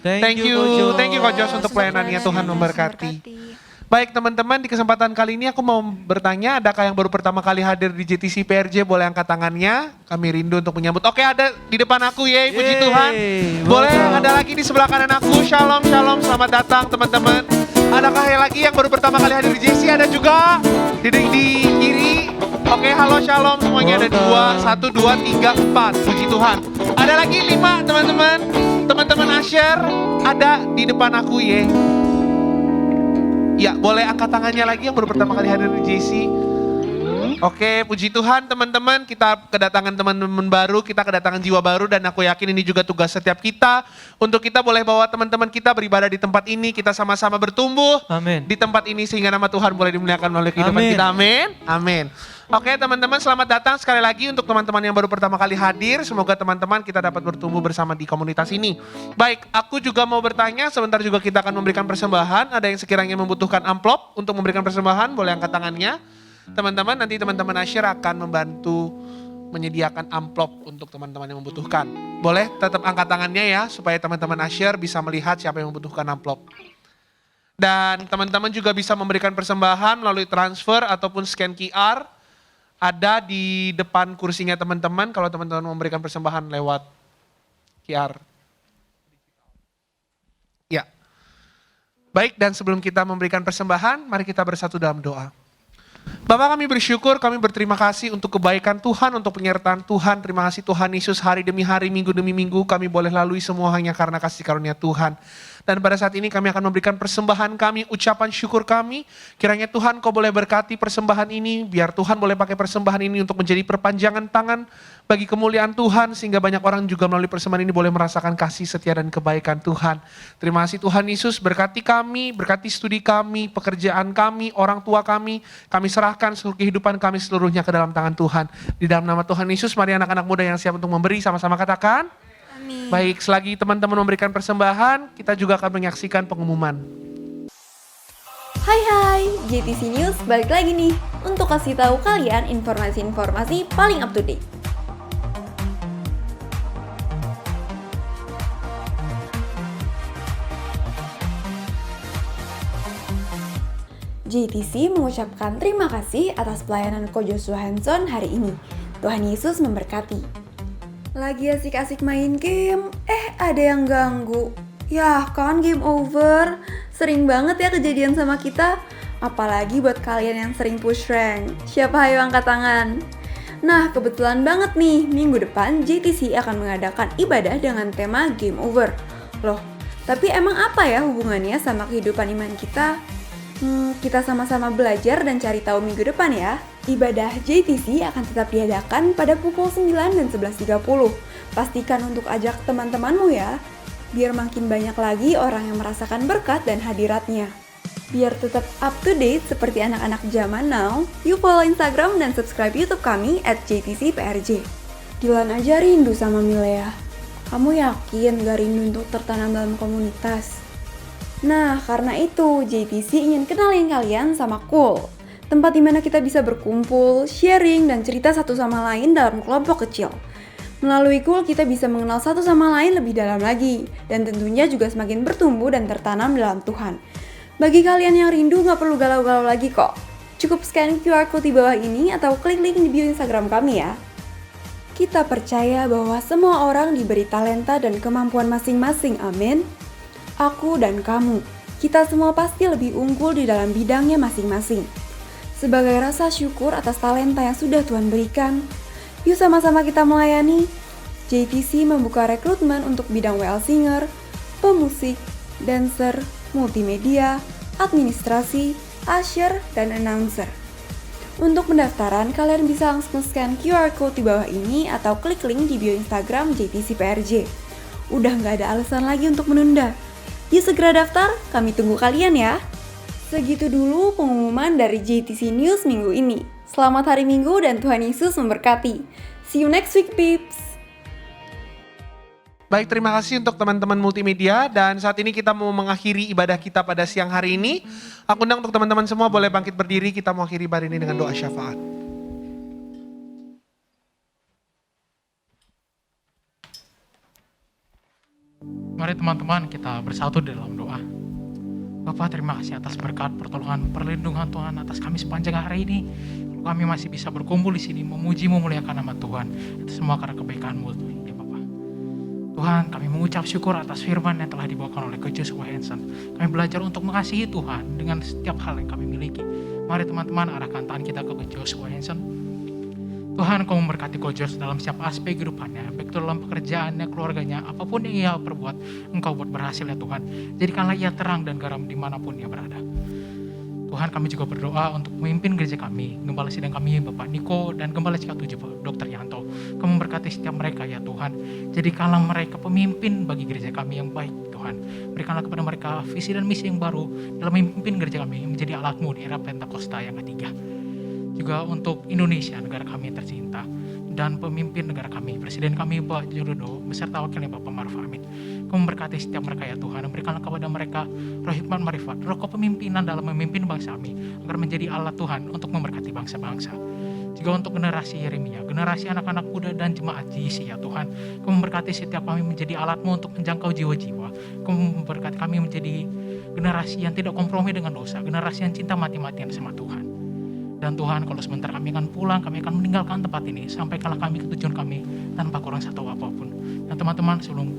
Speaker 2: thank you Kojos untuk pelayanannya. Tuhan memberkati. Baik teman-teman, di kesempatan kali ini aku mau bertanya, adakah yang baru pertama kali hadir di JTC PRJ? Boleh angkat tangannya, kami rindu untuk menyambut. Oke, ada di depan aku, yeay, puji Tuhan. Boleh, ada lagi di sebelah kanan aku, shalom, selamat datang teman-teman. Adakah yang lagi yang baru pertama kali hadir di JTC? Ada juga di kiri. Oke, halo, shalom, semuanya ada 2, 1, 2, 3, 4, puji Tuhan. Ada lagi 5 teman-teman, Asher, ada di depan aku, yeay. Ya, boleh angkat tangannya lagi yang baru pertama kali hadir di JC. Oke, puji Tuhan teman-teman, kita kedatangan teman-teman baru, kita kedatangan jiwa baru, dan aku yakin ini juga tugas setiap kita. Untuk kita boleh bawa teman-teman kita beribadah di tempat ini, kita sama-sama bertumbuh di tempat ini sehingga nama Tuhan boleh dimuliakan melalui kehidupan kita. Amin. Amin. Oke teman-teman, selamat datang sekali lagi untuk teman-teman yang baru pertama kali hadir. Semoga teman-teman kita dapat bertumbuh bersama di komunitas ini. Baik, aku juga mau bertanya, sebentar juga kita akan memberikan persembahan. Ada yang sekiranya membutuhkan amplop untuk memberikan persembahan, boleh angkat tangannya. Teman-teman, nanti teman-teman Asher akan membantu menyediakan amplop untuk teman-teman yang membutuhkan. Boleh tetap angkat tangannya ya, supaya teman-teman Asher bisa melihat siapa yang membutuhkan amplop. Dan teman-teman juga bisa memberikan persembahan melalui transfer ataupun scan QR. Ada di depan kursinya teman-teman kalau teman-teman memberikan persembahan lewat QR. Ya. Baik, dan sebelum kita memberikan persembahan, mari kita bersatu dalam doa. Bapak, kami bersyukur, kami berterima kasih untuk kebaikan Tuhan, untuk penyertaan Tuhan. Terima kasih Tuhan Yesus, hari demi hari, minggu demi minggu kami boleh lalui semua hanya karena kasih karunia Tuhan. Dan pada saat ini kami akan memberikan persembahan kami, ucapan syukur kami. Kiranya Tuhan Kau boleh berkati persembahan ini, biar Tuhan boleh pakai persembahan ini untuk menjadi perpanjangan tangan bagi kemuliaan Tuhan, sehingga banyak orang juga melalui persembahan ini boleh merasakan kasih setia dan kebaikan Tuhan. Terima kasih Tuhan Yesus, berkati kami, berkati studi kami, pekerjaan kami, orang tua kami serahkan seluruh kehidupan kami seluruhnya ke dalam tangan Tuhan. Di dalam nama Tuhan Yesus, mari anak-anak muda yang siap untuk memberi, sama-sama katakan. Amin. Baik, selagi teman-teman memberikan persembahan, kita juga akan menyaksikan pengumuman.
Speaker 6: Hai, JTC News balik lagi nih untuk kasih tahu kalian informasi-informasi paling up to date. JTC mengucapkan terima kasih atas pelayanan Ko Joshua Hanson hari ini. Tuhan Yesus memberkati. Lagi asik-asik main game, ada yang ganggu. Yah kan, game over. Sering banget ya kejadian sama kita. Apalagi buat kalian yang sering push rank. Siapa ayo angkat tangan? Nah, kebetulan banget nih, minggu depan JTC akan mengadakan ibadah dengan tema game over. Loh, tapi emang apa ya hubungannya sama kehidupan iman kita? Kita sama-sama belajar dan cari tahu minggu depan ya. Ibadah JTC akan tetap diadakan pada pukul 9 dan 11.30. Pastikan untuk ajak teman-temanmu ya, biar makin banyak lagi orang yang merasakan berkat dan hadiratnya. Biar tetap up to date seperti anak-anak zaman now, yuk follow Instagram dan subscribe YouTube kami @JTCPRJ. Dilan aja rindu sama Milea. Kamu yakin gak rindu untuk tertanam dalam komunitas? Nah, karena itu JTC ingin kenalin kalian sama Cool, tempat dimana kita bisa berkumpul, sharing, dan cerita satu sama lain dalam kelompok kecil. Melalui Cool, kita bisa mengenal satu sama lain lebih dalam lagi, dan tentunya juga semakin bertumbuh dan tertanam dalam Tuhan. Bagi kalian yang rindu, gak perlu galau-galau lagi kok. Cukup scan QR Code di bawah ini atau klik link di bio Instagram kami ya. Kita percaya bahwa semua orang diberi talenta dan kemampuan masing-masing, amin. Aku dan kamu, kita semua pasti lebih unggul di dalam bidangnya masing-masing. Sebagai rasa syukur atas talenta yang sudah Tuhan berikan, yuk sama-sama kita melayani. JTC membuka rekrutmen untuk bidang WL Singer, pemusik, dancer, multimedia, administrasi, usher, dan announcer. Untuk pendaftaran, kalian bisa langsung scan QR Code di bawah ini atau klik link di bio Instagram JTC PRJ. Udah nggak ada alasan lagi untuk menunda. Yuk segera daftar, kami tunggu kalian ya. Segitu dulu pengumuman dari JTC News minggu ini. Selamat hari Minggu dan Tuhan Yesus memberkati. See you next week, peeps!
Speaker 2: Baik, terima kasih untuk teman-teman multimedia. Dan saat ini kita mau mengakhiri ibadah kita pada siang hari ini. Aku undang untuk teman-teman semua boleh bangkit berdiri. Kita mau akhiri ibadah ini dengan doa syafaat.
Speaker 7: Mari teman-teman kita bersatu dalam doa. Bapak, terima kasih atas berkat, pertolongan, perlindungan Tuhan atas kami sepanjang hari ini. Kami masih bisa berkumpul di sini memuji memuliakan nama Tuhan. Itu semua karena kebaikan-Mu ya Bapak. Tuhan, kami mengucap syukur atas firman yang telah dibawakan oleh Coach Joshua Hanson. Kami belajar untuk mengasihi Tuhan dengan setiap hal yang kami miliki. Mari teman-teman arahkan tangan kita ke Coach Joshua Hanson. Tuhan, Kau memberkati Coach Joshua dalam setiap aspek kehidupannya, baik itu dalam pekerjaannya, keluarganya, apapun yang ia perbuat, Engkau buat berhasil ya Tuhan. Jadikanlah ia terang dan garam dimanapun ia berada. Tuhan, kami juga berdoa untuk memimpin gereja kami, Gembala Sidang kami Bapak Niko dan Gembala CK7 Dr. Yanto. Kau memberkati setiap mereka ya Tuhan. Jadikanlah mereka pemimpin bagi gereja kami yang baik Tuhan. Berikanlah kepada mereka visi dan misi yang baru dalam memimpin gereja kami menjadi alat-Mu di era Pentakosta yang ketiga. Juga untuk Indonesia, negara kami yang tercinta, dan pemimpin negara kami, Presiden kami Pak Joko Widodo, beserta wakilnya Bapak Maruf Amin. Kau memberkati setiap mereka ya Tuhan, berikanlah kepada mereka roh hikmat marifat, roh kepemimpinan dalam memimpin bangsa kami, agar menjadi alat Tuhan untuk memberkati bangsa-bangsa. Juga untuk generasi Yeremia, generasi anak-anak muda dan jemaat JIC ya Tuhan, Kau memberkati setiap kami menjadi alat-Mu untuk menjangkau jiwa-jiwa. Kau memberkati kami menjadi generasi yang tidak kompromi dengan dosa, generasi yang cinta mati-matian sama Tuhan. Dan Tuhan, kalau sebentar kami akan pulang, kami akan meninggalkan tempat ini, sampaikanlah kami ke tujuan kami tanpa kurang satu apapun. Dan teman-teman, sebelum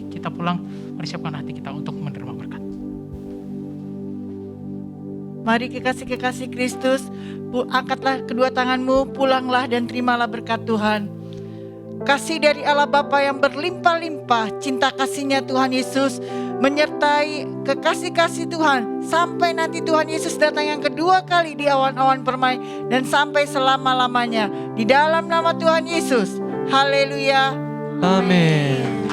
Speaker 7: kita pulang, mari siapkan hati kita untuk menerima berkat.
Speaker 8: Mari kekasih-kekasih Kristus, angkatlah kedua tanganmu, pulanglah dan terimalah berkat Tuhan. Kasih dari Allah Bapa yang berlimpah-limpah, cinta kasih-Nya Tuhan Yesus menyertai kekasih-kasih Tuhan sampai nanti Tuhan Yesus datang yang kedua kali di awan-awan permai dan sampai selama-lamanya. Di dalam nama Tuhan Yesus. Haleluya.
Speaker 3: Amin.